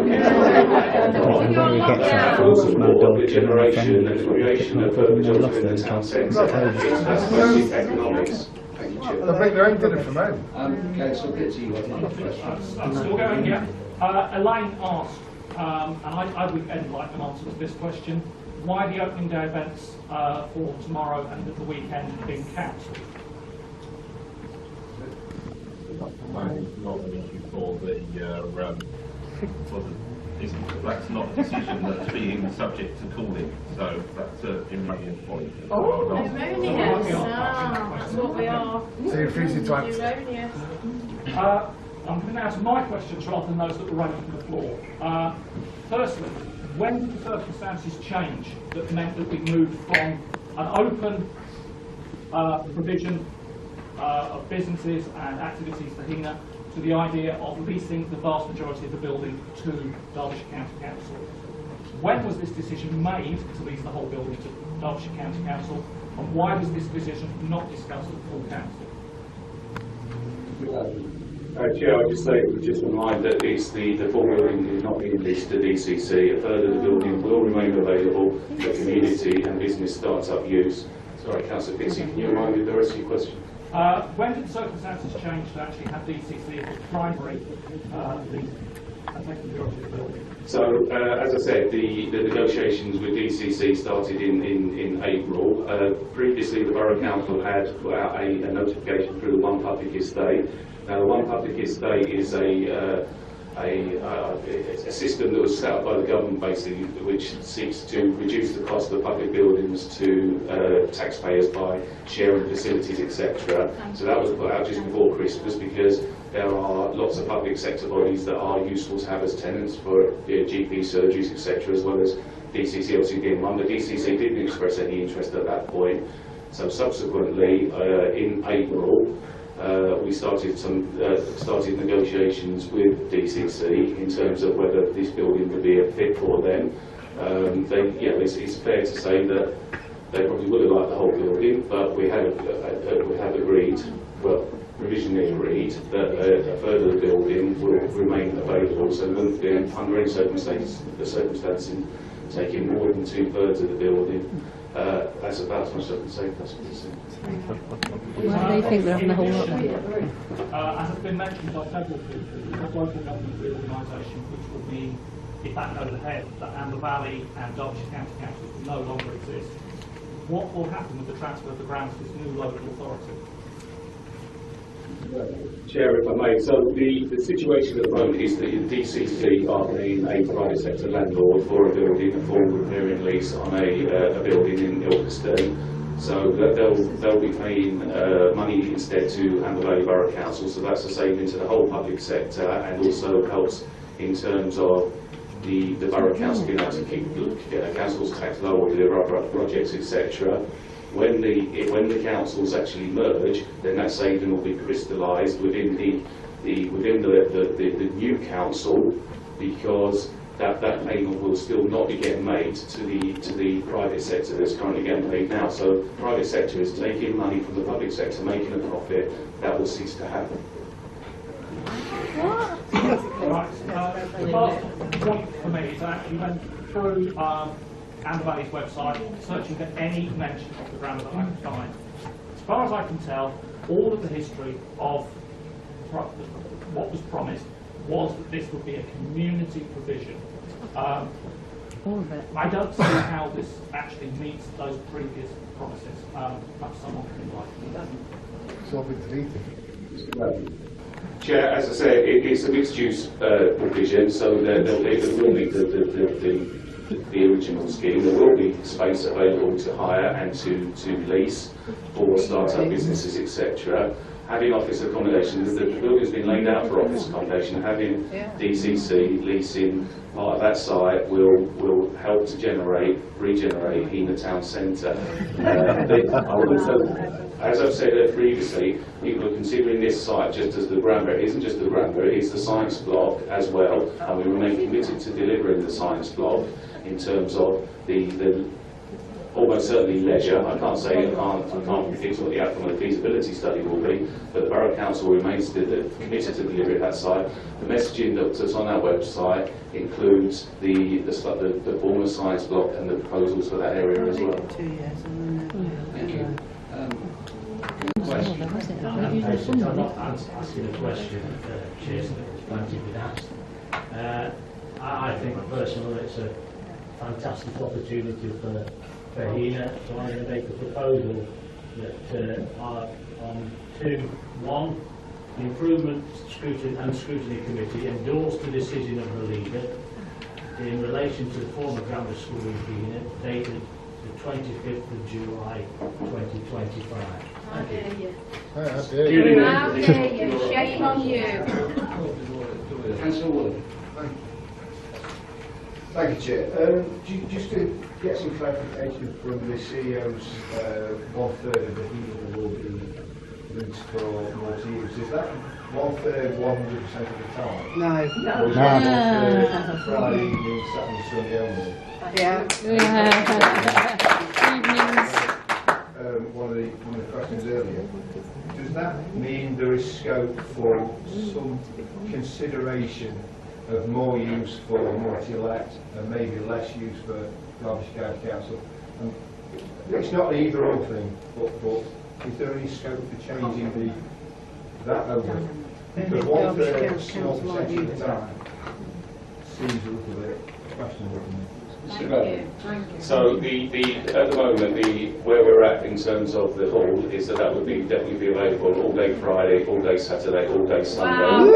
will support the generation and the creation of jobs within the town centre. That's basic economics. Thank you, Chair. They'll bring their own dinner from home. Councillor Pitty, you have another question? I'm still going, yeah. Elaine asked, and I would like an answer to this question, why the opening day events for tomorrow and the weekend have been cancelled. That's not an issue for that's not a decision that's being subject to calling, so that's an irrelevant point. That's what we are. So you're refusing to answer. I'm coming now to my questions rather than those that were raised from the floor. Firstly, when did the circumstances change that meant that we moved from an open provision of businesses and activities for Heanor to the idea of leasing the vast majority of the building to Derbyshire County Council? When was this decision made to lease the whole building to Derbyshire County Council, and why was this decision not discussed at full council? Chair, I just remind that it's the full building is not being leased to DCC. A third of the building will remain available for community and business start-up use. Sorry, Councillor Pixie, can you remind me of the rest of your question? When did the circumstances change to actually have DCC as the primary lease and taking care of the building? So, as I said, the negotiations with DCC started in April. Previously, the Borough Council had put out a notification through the One Public Estate. Now, the One Public Estate is a system that was set up by the government, basically, which seeks to reduce the cost of public buildings to taxpayers by sharing facilities, etc. So that was put out just before Christmas because there are lots of public sector bodies that are useful to have as tenants for GP surgeries, etc., as well as DCC obviously being one. But DCC didn't express any interest at that point. So subsequently, in April, we started negotiations with DCC in terms of whether this building would be a fit for them. It's fair to say that they probably would have liked the whole building, but we have agreed, well, provisionally agreed, that a third of the building will remain available, so we wouldn't be under any circumstances taking more than 2/3 of the building. That's about as much as I can say. Why do they think they're having the whole lot then? As has been mentioned by several people, the local government reorganisation, which will mean, if that goes ahead, that Amber Valley and Derbyshire County Councils will no longer exist. What will happen with the transfer of the grounds to this new local authority? Chair, if I may, so the situation at the moment is that the DCC are being a private sector landlord for a building, a full repairing lease on a building in Ilkeston. So they'll be paying money instead to Amber Valley Borough Council, so that's a saving to the whole public sector and also helps in terms of the Borough Council being able to keep council's tax low or deliver other projects, etc. When the councils actually merge, then that saving will be crystallised within the new council, because that payment will still not be getting made to the private sector that's currently getting paid now. So private sector is taking money from the public sector, making a profit. That will cease to happen. Right, the last point for me is I actually went through Amber Valley's website, searching for any mention of the grammar that I could find. As far as I can tell, all of the history of what was promised was that this would be a community provision. All of it. I don't see how this actually meets those previous promises. Perhaps someone can enlighten me. It's all been deleted. Chair, as I said, it's a mixed-use provision, so there will meet the original scheme. There will be space available to hire and to lease for start-up businesses, etc. Having office accommodation, the building's been laid out for office accommodation. Having DCC leasing part of that site will help to regenerate Heanor Town Centre. As I've said previously, people are considering this site just as the grammar. It isn't just the grammar, it is the science block as well, and we remain committed to delivering the science block in terms of the almost certainly leisure. I can't predict what the outcome of the feasibility study will be, but the Borough Council remains committed to delivering that site. The messaging that's on our website includes the former science block and the proposals for that area as well. Thank you. Question. I'm not asking a question, Chair, that plenty been asked. I think personally it's a fantastic opportunity for Heanor, so I'm going to make a proposal that on 2.1, the Improvement Scrutiny Committee endorsed the decision of the leader in relation to the former grammar school in Heanor, dated the 25th of July 2025. How dare you? How dare you? How dare you? Shame on you. Councillor Wood. Thank you, Chair. Just to get some clarification from the CEO's 1/3 of the Heanor will be leased for multi-use. Is that 1/3 100% of the time? No. Or is that 1/3 Friday evening, Saturday, Sunday only? Yeah. Evenings. One of the questions earlier, does that mean there is scope for some consideration of more use for multi-let and maybe less use for Derbyshire County Council? It's not an either-or thing, but is there any scope for changing that over? Because one-third, small percentage of the time, seems a little bit questionable to me. So at the moment, where we're at in terms of the hall is that would be definitely be available all day Friday, all day Saturday, all day Sunday.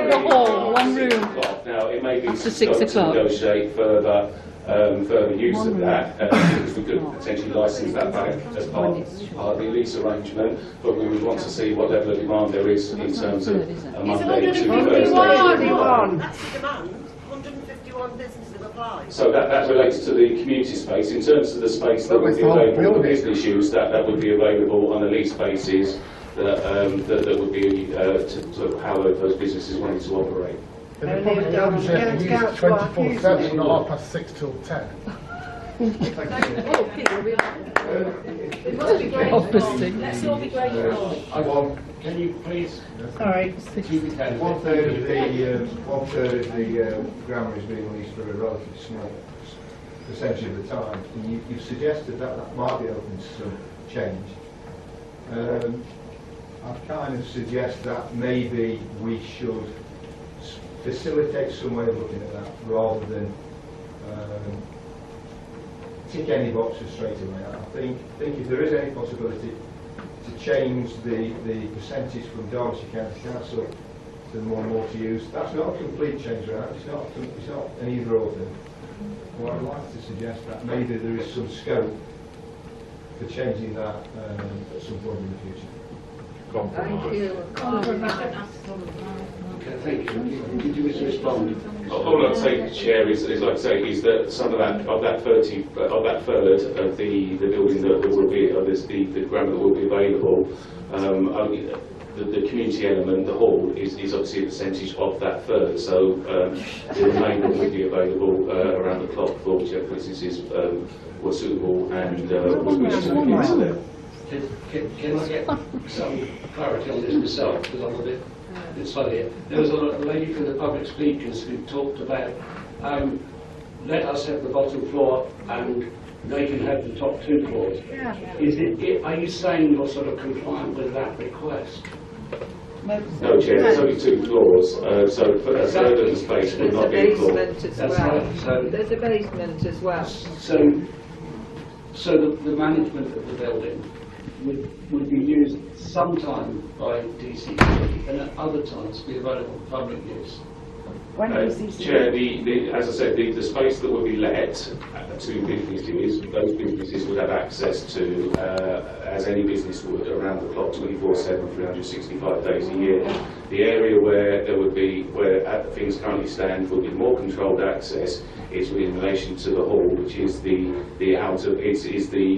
The hall, one room. Now it may be After scope 6 to o'clock. negotiate further use of that, because we could potentially license that back as part of the lease arrangement, but we would want to see what level of demand there is in terms of a Monday to Thursday. That's the demand. 151 businesses have applied. So that relates to the community space. In terms of the space that would be available for business use, that would be available on a lease basis that would be to how those businesses wanted to operate. They probably don't use 24/7, not 6:30 till 10. Let's all be grateful. Can you please? Sorry. One-third of the grammar is being leased for a relatively small percentage of the time. And you've suggested that might be open to some change. I'd kind of suggest that maybe we should facilitate some way of looking at that rather than tick any boxes straight away. I think if there is any possibility to change the percentage from Derbyshire County Council to more multi-use, that's not a complete change around. It's not an either-or thing. Well, I'd like to suggest that maybe there is some scope for changing that at some point in the future. Thank you. Okay, thank you. Did you wish to respond? All I'd say, Chair, is like I say, is that some of that 30 of that third of the building that will be the grammar that will be available, only the community element, the hall, is obviously a percentage of that third. So the remainder will be available around the clock for whichever businesses were suitable and would wish to look into them. Can I get some clarity on this myself, because I'm a bit slow here. There was a lady from the public speakers who talked about let us have the bottom floor and they can have the top 2 floors. Yeah. Are you saying you're sort of compliant with that request? No, Chair, there's only 2 floors, so for a third of the space will not be a floor. That's right. So There's a basement as well. So the management of the building would be used sometime by DCC and at other times be available for public use. Chair, as I said, the space that will be let to businesses, those businesses would have access to, as any business would, around the clock, 24/7, 365 days a year. The area where there would be, where things currently stand, would be more controlled access is in relation to the hall, which is the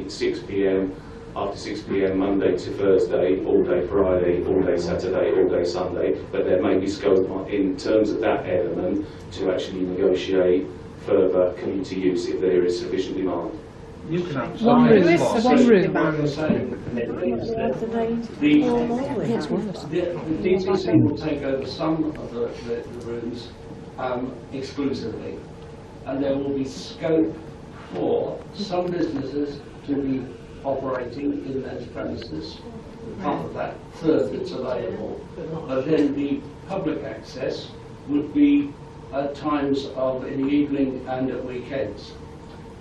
6 p.m. after 6 p.m. Monday to Thursday, all day Friday, all day Saturday, all day Sunday, but there may be scope in terms of that element to actually negotiate further community use if there is sufficient demand. You can have One room. The DCC will take over some of the rooms exclusively, and there will be scope for some businesses to be operating in those premises, part of that third that's available. But then the public access would be at times of in the evening and at weekends.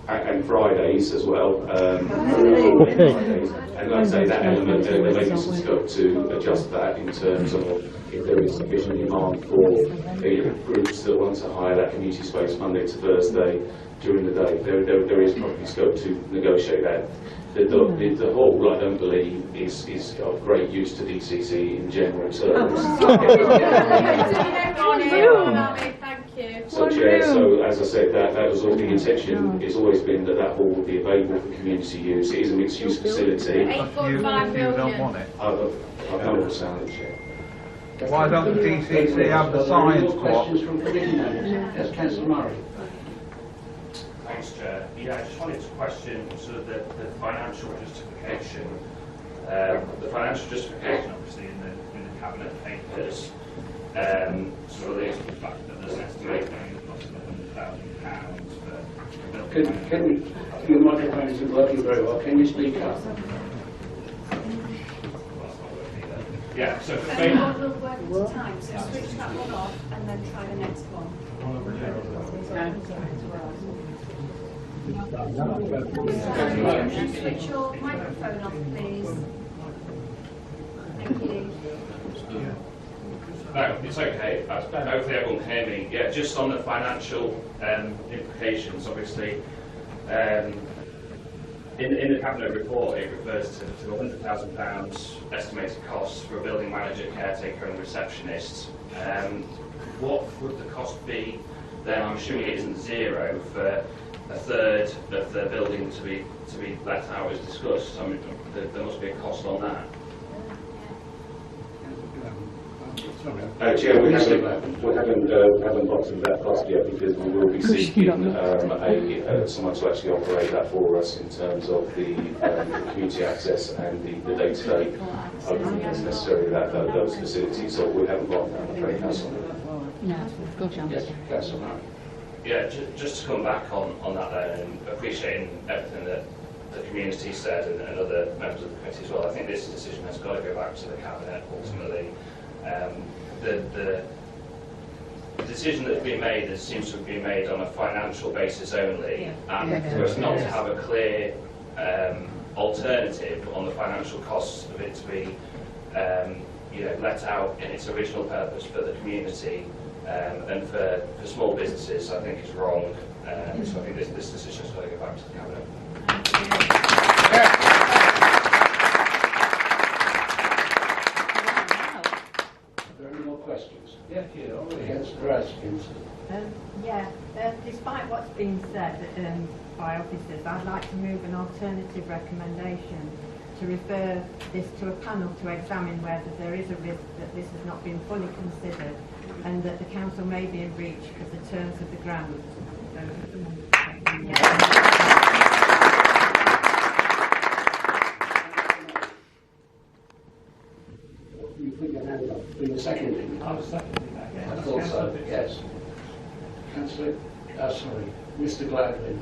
And Fridays as well. Fridays. And like I say, that element, there may be some scope to adjust that in terms of if there is sufficient demand for the groups that want to hire that community space Monday to Thursday during the day. There is probably scope to negotiate that. The hall, I don't believe, is of great use to DCC in general terms. So, Chair, so as I said, that was all the intention. It's always been that hall would be available for community use. It is a mixed-use facility. 8.5 million. You don't want it. I've no more sound, Chair. Why don't the DCC have the science block? Questions from committee members? Yes, Councillor Murray. Thanks, Chair. Yeah, I just wanted to question sort of the financial justification The financial justification, obviously, in the cabinet papers, sort of relates to the fact that there's an estimated cost of £100,000 for Your microphone isn't working very well. Can you speak up? Yeah, so for Only one will work at a time, so switch that one off and then try the next one. Switch your microphone off, please. Thank you. No, it's okay. Hopefully everyone can hear me. Yeah, just on the financial implications, obviously, in the Cabinet report it refers to £100,000 estimated costs for a building manager, caretaker and receptionist. What would the cost be then? I'm assuming it isn't zero for a third of the building to be let out as discussed. I mean, there must be a cost on that. Chair, we haven't bottomed that cost yet because we will be seeking someone to actually operate that for us in terms of the community access and the day-to-day opening as necessary those facilities. So we haven't got, I'm afraid, Councillor. No, of course you Yes, Councillor. Yeah, just to come back on that then, and appreciating everything that the community said and other members of the committee as well. I think this decision has got to go back to the Cabinet ultimately. The decision that's been made that seems to have been made on a financial basis only, and for us not to have a clear alternative on the financial costs of it to be let out in its original purpose for the community and for small businesses, I think is wrong. So I think this decision has got to go back to the Cabinet. Questions? Yeah, yeah, despite what's been said by officers, I'd like to move an alternative recommendation to refer this to a panel to examine whether there is a risk that this has not been fully considered and that the council may be in breach of the terms of the grant. You put your hand up. Were you seconding? I was seconding that, yeah. I thought so, yes. Councillor, sorry, Mr. Gladwin.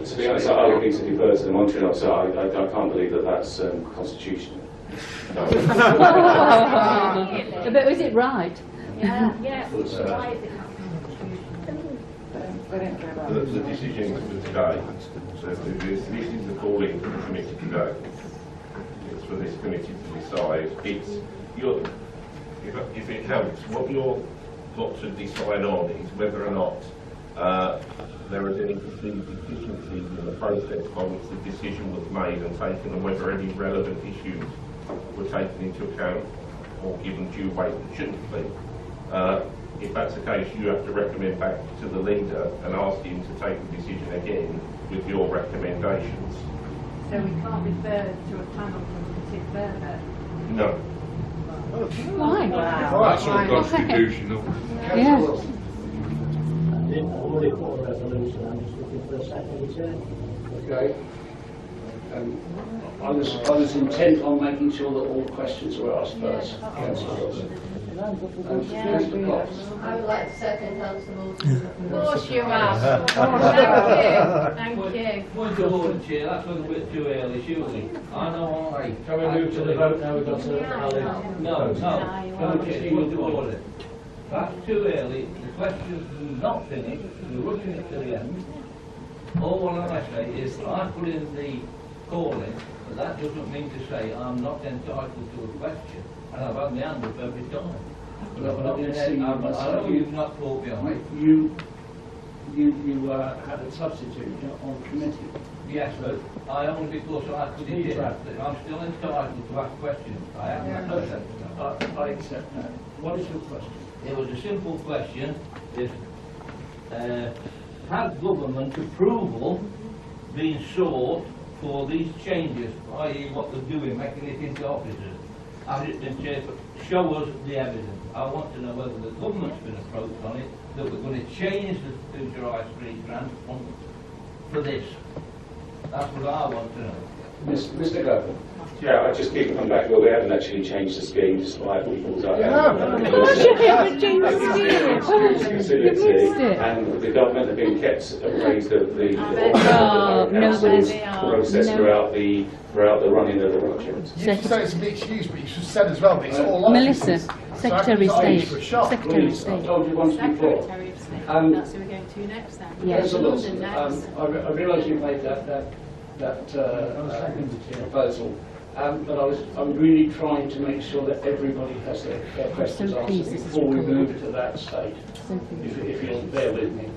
To be honest, I would need to defer to the monitoring officer. I can't believe that that's constitutional. But was it right? Yeah. Why is it not The decision for today, so this is the calling for the committee today. It's for this committee to decide. If it helps, what you're got to decide on is whether or not there is any perceived deficiencies in the process by which the decision was made and taken, and whether any relevant issues were taken into account or given due weight that shouldn't be. If that's the case, you have to recommend back to the leader and ask him to take the decision again with your recommendations. So we can't refer to a panel to consider further? No. Why? Wow. That's unconstitutional. Yeah. I've already put a resolution, I'm just looking for a second. Okay. I was intent on making sure that all questions were asked first. Councillors. I would like to second Councillor Wilson. Of course you have. Thank you. Point of order, Chair, that's a little bit too early, surely. I know I... Can we move to the vote now? We've got to... No, can we just point of order? That's too early, the questions are not finished, we're rushing it to the end. All what I say is, I put in the calling, but that doesn't mean to say I'm not entitled to a question, and I've had my hand up every time. I know you've not called me on it. You had a substitute on committee. Yes, but I only because I put it in, I'm still entitled to ask questions. I am. I accept that. What is your question? It was a simple question, is has government approval been sought for these changes, i.e. what they're doing, making it into officers? Has it been changed? Show us the evidence. I want to know whether the government's been approached on it, that we're going to change the July Street grant for this. That's what I want to know. Mr. Govan. Yeah, I just keep coming back. Well, we haven't actually changed the scheme despite people's and the government have been kept appraised of the council's process throughout the running of the project. You can say it's a mixed use, but you should said as well that it's all Melissa, Secretary of State. Secretary of I've State. told you once before. Secretary of State. That's who we're going to next then. Yes. London next. I realise you made that proposal, but I'm really trying to make sure that everybody has their questions answered before we move to that stage. If you'll bear with me.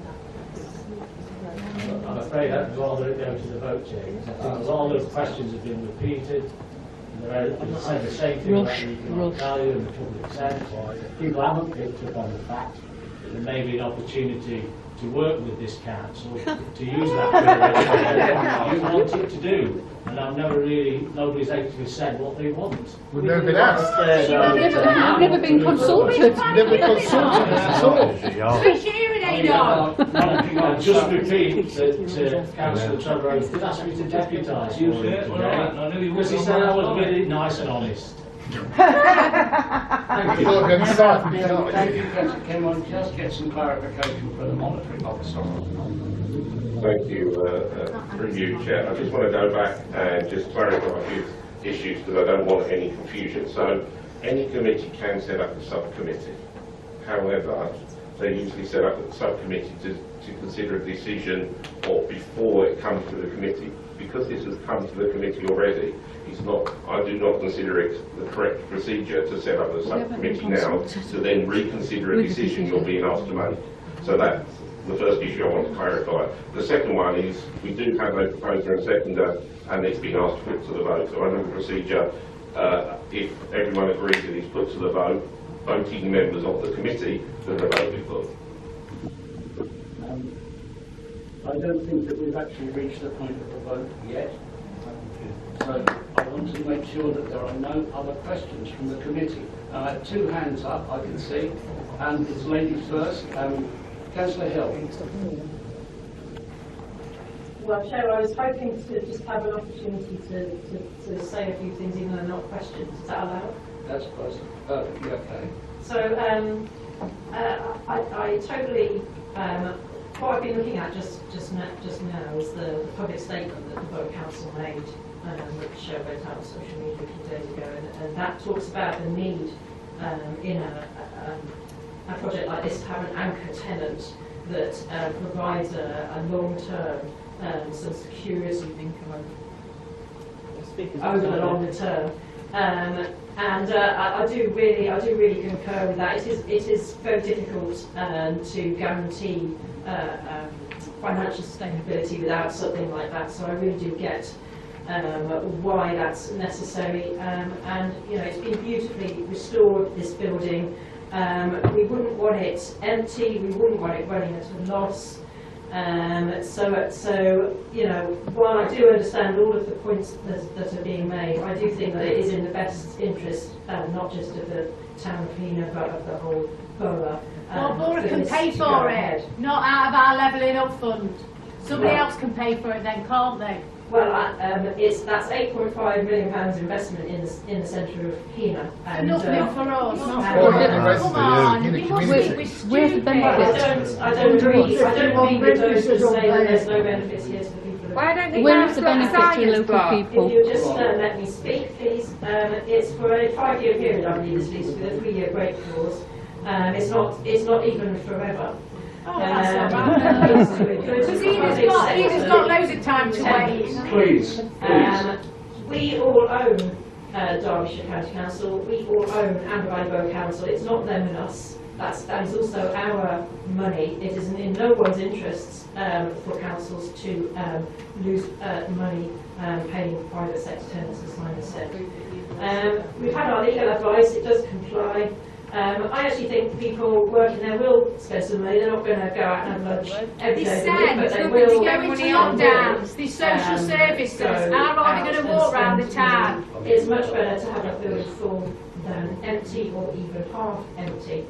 I'm afraid I'd rather it go to the vote, Chair. I think a lot of questions have been repeated. They're saying the same thing about the economic value and the public sense. People haven't picked up on the fact that there may be an opportunity to work with this council to use that bill you want it to do. And I've never really, nobody's actually said what they want. We've never been asked. You've never been consulted. Never consulted at all. I'll just repeat that Councillor Trevor did ask me to deputise you today, because he said I was really nice and honest. Thank you. Thank you, Councillor. Can I just get some clarification from the monitoring officer? Thank you, through you, Chair. I just want to go back and just clarify a few issues because I don't want any confusion. So, any committee can set up a subcommittee. However, they usually set up a subcommittee to consider a decision or before it comes to the committee. Because this has come to the committee already, it's not. I do not consider it the correct procedure to set up a subcommittee now to then reconsider a decision you're being asked to make. So that's the first issue I want to clarify. The second one is we do have a proposer and seconder, and it's been asked to put to the vote. So under the procedure, if everyone agrees that it's put to the vote, voting members of the committee, then the vote is put. I don't think that we've actually reached the point of the vote yet. So I want to make sure that there are no other questions from the committee. Two hands up, I can see. And it's ladies first. Councillor Hill. Well, Chair, I was hoping to just have an opportunity to say a few things, even though not questions. Is that allowed? That's perfectly okay. So, I totally. What I've been looking at just now is the public statement that the Borough Council made, which went out on social media a few days ago, and that talks about the need in a project like this to have an anchor tenant that provides a long-term some security of income over the longer term. And I do really concur with that. It is very difficult to guarantee financial sustainability without something like that. So I really do get why that's necessary. And you know, it's been beautifully restored, this building. We wouldn't want it empty. We wouldn't want it running at a loss. So you know, while I do understand all of the points that are being made, I do think that it is in the best interest, not just of the town of Heanor, but of the whole borough. Well, Borough can pay for it, not out of our levelling up fund. Somebody else can pay for it then, can't they? Well, that's £8.5 million investment in the centre of Heanor. And nothing for us. Come on, where's the benefit? I don't agree with those who say that there's no benefits here to the people. Why don't they Where is the benefit to local people? If you'll just let me speak, please. It's for a 5-year period, I believe, this lease with a 3-year break clause. It's not even forever. Because Heanor's got loads of time to wait. Please. We all own Derbyshire County Council. We all own Amberley Borough Council. It's not them and us. That is also our money. It is in no one's interests for councils to lose money paying private sector tenants, as Simon said. We've had our legal advice. It does comply. I actually think people working there will spend some money. They're not going to go out and have lunch every day of the week, but they will go into lockdowns. These social services, how are they going to walk around the town? It's much better to have a building full than empty or even half empty.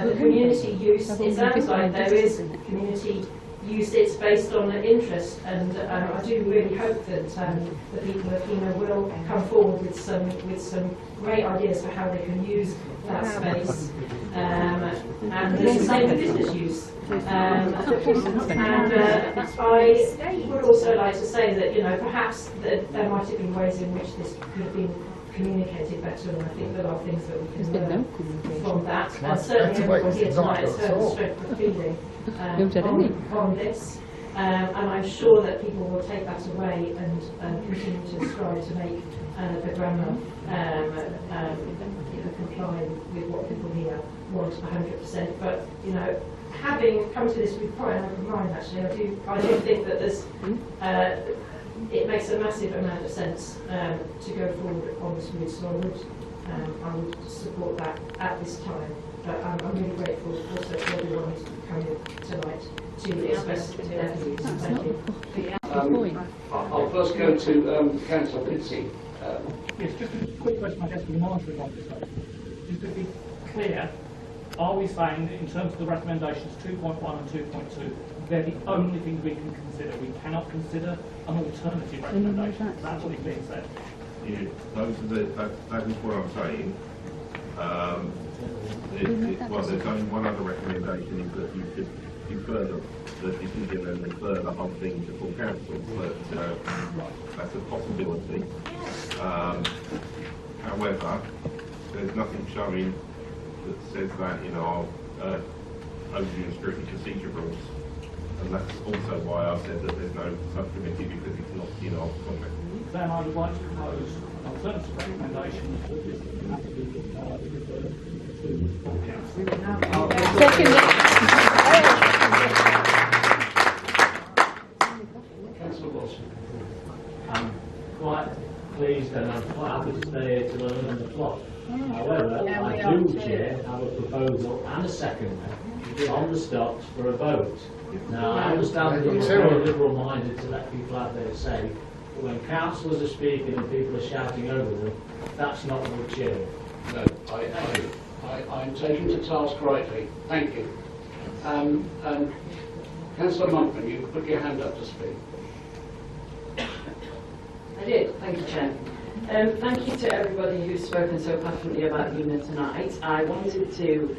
The community use, it sounds like there is community used it based on an interest, and I do really hope that the people of Heanor will come forward with some great ideas for how they can use that space, and it's the same for business use. And I would also like to say that, you know, perhaps that there might have been ways in which this could have been communicated better, and I think there are things that we can learn from that. And certainly everyone here tonight has heard the strength of feeling on this, and I'm sure that people will take that away and continue to strive to make the grammar comply with what people here want 100%. But, you know, having come to this with quite an open mind, actually, I do think that there's it makes a massive amount of sense to go forward on this route, so I would support that at this time. But I'm really grateful also to everyone who's come in tonight to express their views. Thank you. I'll first go to Councillor Pittsy. Yes, just a quick question, I guess, for the monitoring officer. Just to be clear, are we saying that in terms of the recommendations 2.1 and 2.2, they're the only things we can consider? We cannot consider an alternative recommendation. That's what is being said. Yeah, that is what I'm saying. Well, there's only one other recommendation, is that you could defer the decision and refer the whole thing to full council, but that's a possibility. However, there's nothing showing that says that in our overview and scrutiny procedure rules, and that's also why I said that there's no subcommittee, because it's not in our contract. Then I would like to propose an alternative recommendation that this have to be referred to full council. Councillor Wilson. I'm quite pleased and I'm quite happy to stay here till 11 o'clock. However, I do, Chair, have a proposal and a second on the stocks for a vote. Now, I understand that you're very liberal-minded to let people out there say, but when councillors are speaking and people are shouting over them, that's not good cheering. No, I'm taken to task rightly. Thank you. Councillor Monkman, you put your hand up to speak. I did, thank you, Chair. Thank you to everybody who's spoken so passionately about Heanor tonight. I wanted to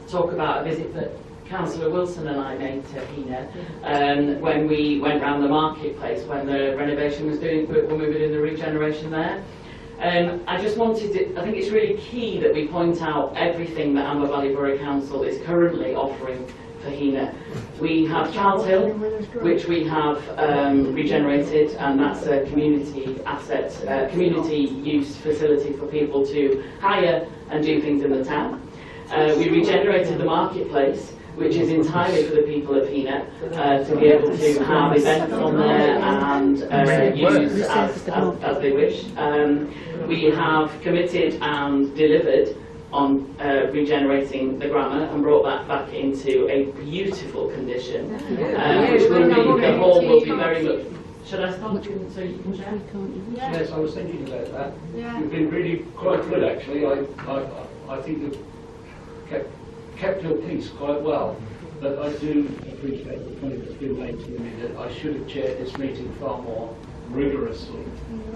talk about a visit that Councillor Wilson and I made to Heanor when we went round the marketplace when the renovation was when we were doing the regeneration there. I just wanted to, I think it's really key that we point out everything that Amber Valley Borough Council is currently offering for Heanor. We have Charles Hill, which we have regenerated, and that's a community asset, community use facility for people to hire and do things in the town. We regenerated the marketplace, which is entirely for the people of Heanor, to be able to have events on there and use as they wish. We have committed and delivered on regenerating the grammar and brought that back into a beautiful condition, which will be, the hall will be very much. Should I start doing so you can share? Yes, I was thinking about that. You've been really quite good, actually. I think you've kept your peace quite well, but I do appreciate the point that's been made to me that I should have chaired this meeting far more rigorously.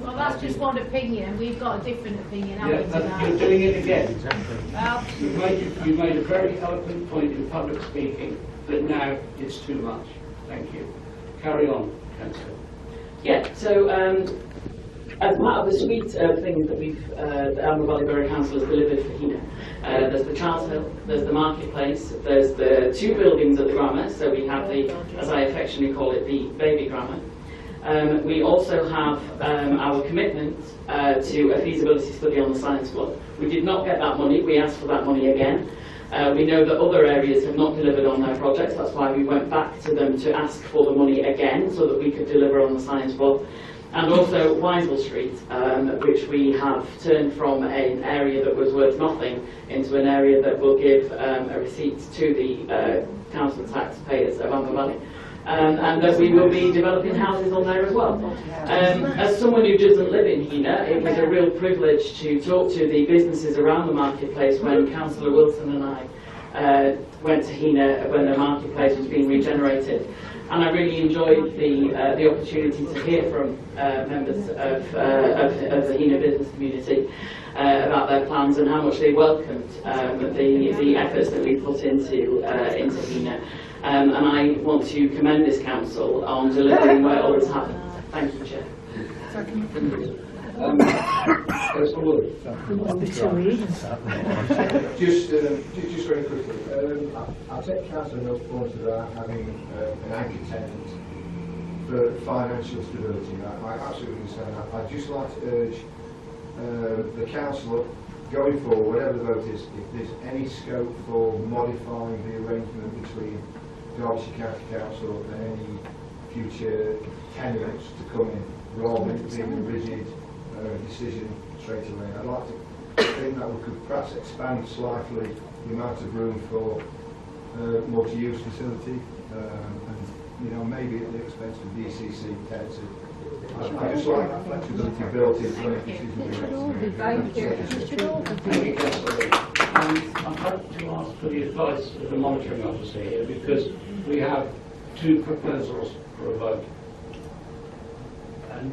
Well, that's just one opinion. We've got a different opinion. Yeah, but you're doing it again. Well, You made a very eloquent point in public speaking, but now it's too much. Thank you. Carry on, Councillor. Yeah, so as part of the suite of things that the Amber Valley Borough Council has delivered for Heanor, there's the Charles Hill, there's the marketplace, there's the two buildings at the grammar, so we have the, as I affectionately call it, the baby grammar. We also have our commitment to a feasibility study on the science block. We did not get that money, we asked for that money again. We know that other areas have not delivered on their projects, that's why we went back to them to ask for the money again so that we could deliver on the science block. And also Wisewell Street, which we have turned from an area that was worth nothing into an area that will give a receipt to the council taxpayers of Amber Valley. And that we will be developing houses on there as well. As someone who doesn't live in Heanor, it was a real privilege to talk to the businesses around the marketplace when Councillor Wilson and I went to Heanor when the marketplace was being regenerated. And I really enjoyed the opportunity to hear from members of the Heanor business community about their plans and how much they welcomed the efforts that we put into Heanor. And I want to commend this council on delivering where all has happened. Thank you, Chair. Just very quickly, I'll take council note point about having an anchor tenant for financial stability. I absolutely understand that. I'd just like to urge the council, going forward, whatever the vote is, if there's any scope for modifying the arrangement between Derbyshire County Council and any future tenants to come in, rather than it being a rigid decision straight away. I'd like to think that we could perhaps expand slightly the amount of room for multi-use facility, and maybe at the expense of DCC tenancy. I just like that flexibility built into any decision. Thank you, Councillor. I'm happy to ask for the advice of the monitoring officer here, because we have two proposals for a vote. And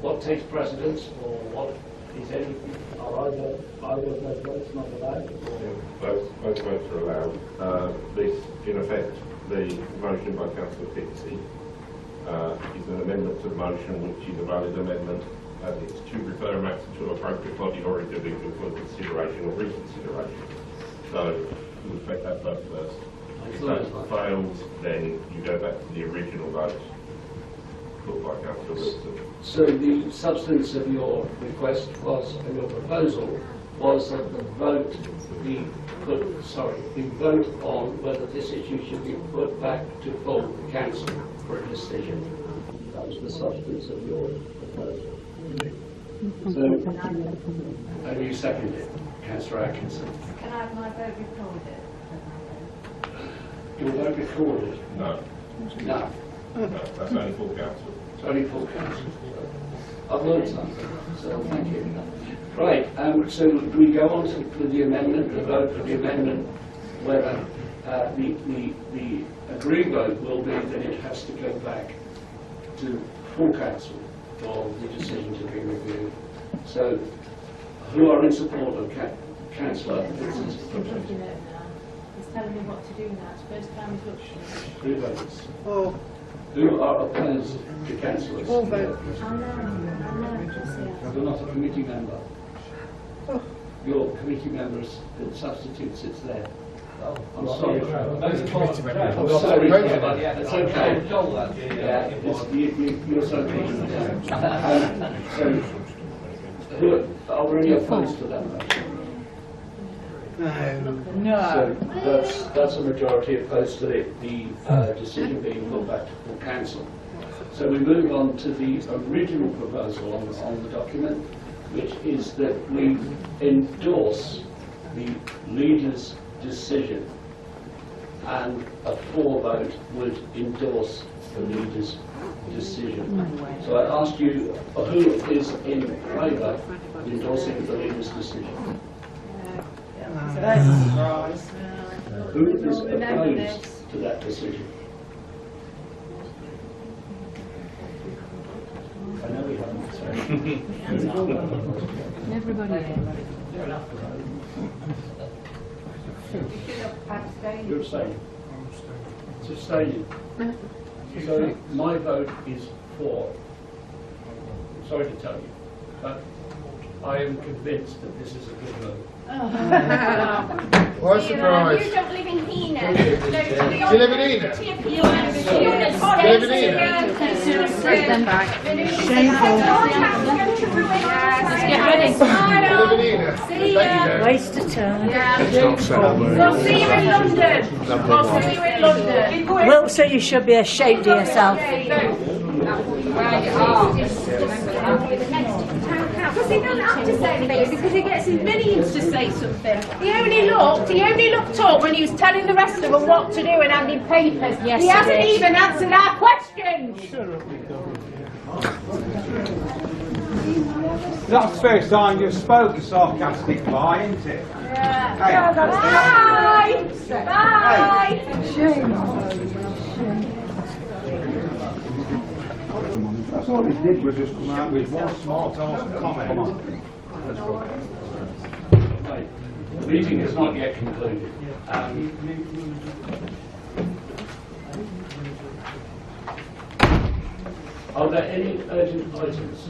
what takes precedence, or what is anything? Are either of those votes not allowed? Both votes are allowed. This, in effect, the motion by Councillor Pixie is an amendment to the motion, which is a valid amendment. It's to refer a matter to an appropriate body or individual for consideration or reconsideration. So we'll take that vote first. If that fails, then you go back to the original vote put by Councillor Wilson. So the substance of your request was, and your proposal was that the vote on whether this issue should be put back to full council for a decision. That was the substance of your proposal. So, and you seconded it, Councillor Atkinson. Can I have my vote recorded? Your vote recorded? No. No. No, that's only full council. It's only full council. I've learned something, so thank you. Right, so we go on to the amendment, the vote for the amendment, whether the agreed vote will be that it has to go back to full council for the decision to be reviewed. So, who are in support of Councillor? He's telling me what to do now. It's the first time he's looked at it. Three votes. Who are opposed to councillors? All votes. I know. You're not a committee member. Your committee members, the substitute sits there. I'm sorry. I'm sorry. It's okay. Yeah, you're so are there any opposed to that motion? No. So that's a majority opposed to the decision being put back to full council. So we move on to the original proposal on the document, which is that we endorse the leader's decision, and a for vote would endorse the leader's decision. So I ask you, who is in favour of endorsing the leader's decision? Who is opposed to that decision? I know we haven't. Everybody. You're abstaining. It's abstaining. So my vote is for. I'm sorry to tell you, but I am convinced that this is a good vote. What a surprise. You don't live in Heanor. Do you live in Heanor? Do you live in Heanor? Shameful. Let's get ready. Do you live in Heanor? Waste of time. We'll see you in London. We'll see you in London. Well, so you should be ashamed of yourself. Because he doesn't have to say anything, because he gets his minions to say something. He only looked up when he was telling the rest of them what to do and handing papers. Yes, he hasn't even answered our questions. That's the first time you've spoken sarcastic lie, isn't it? Yeah. Hi. Bye. That's all he did was just come out with one small comment. The meeting is not yet concluded. Are there any urgent items?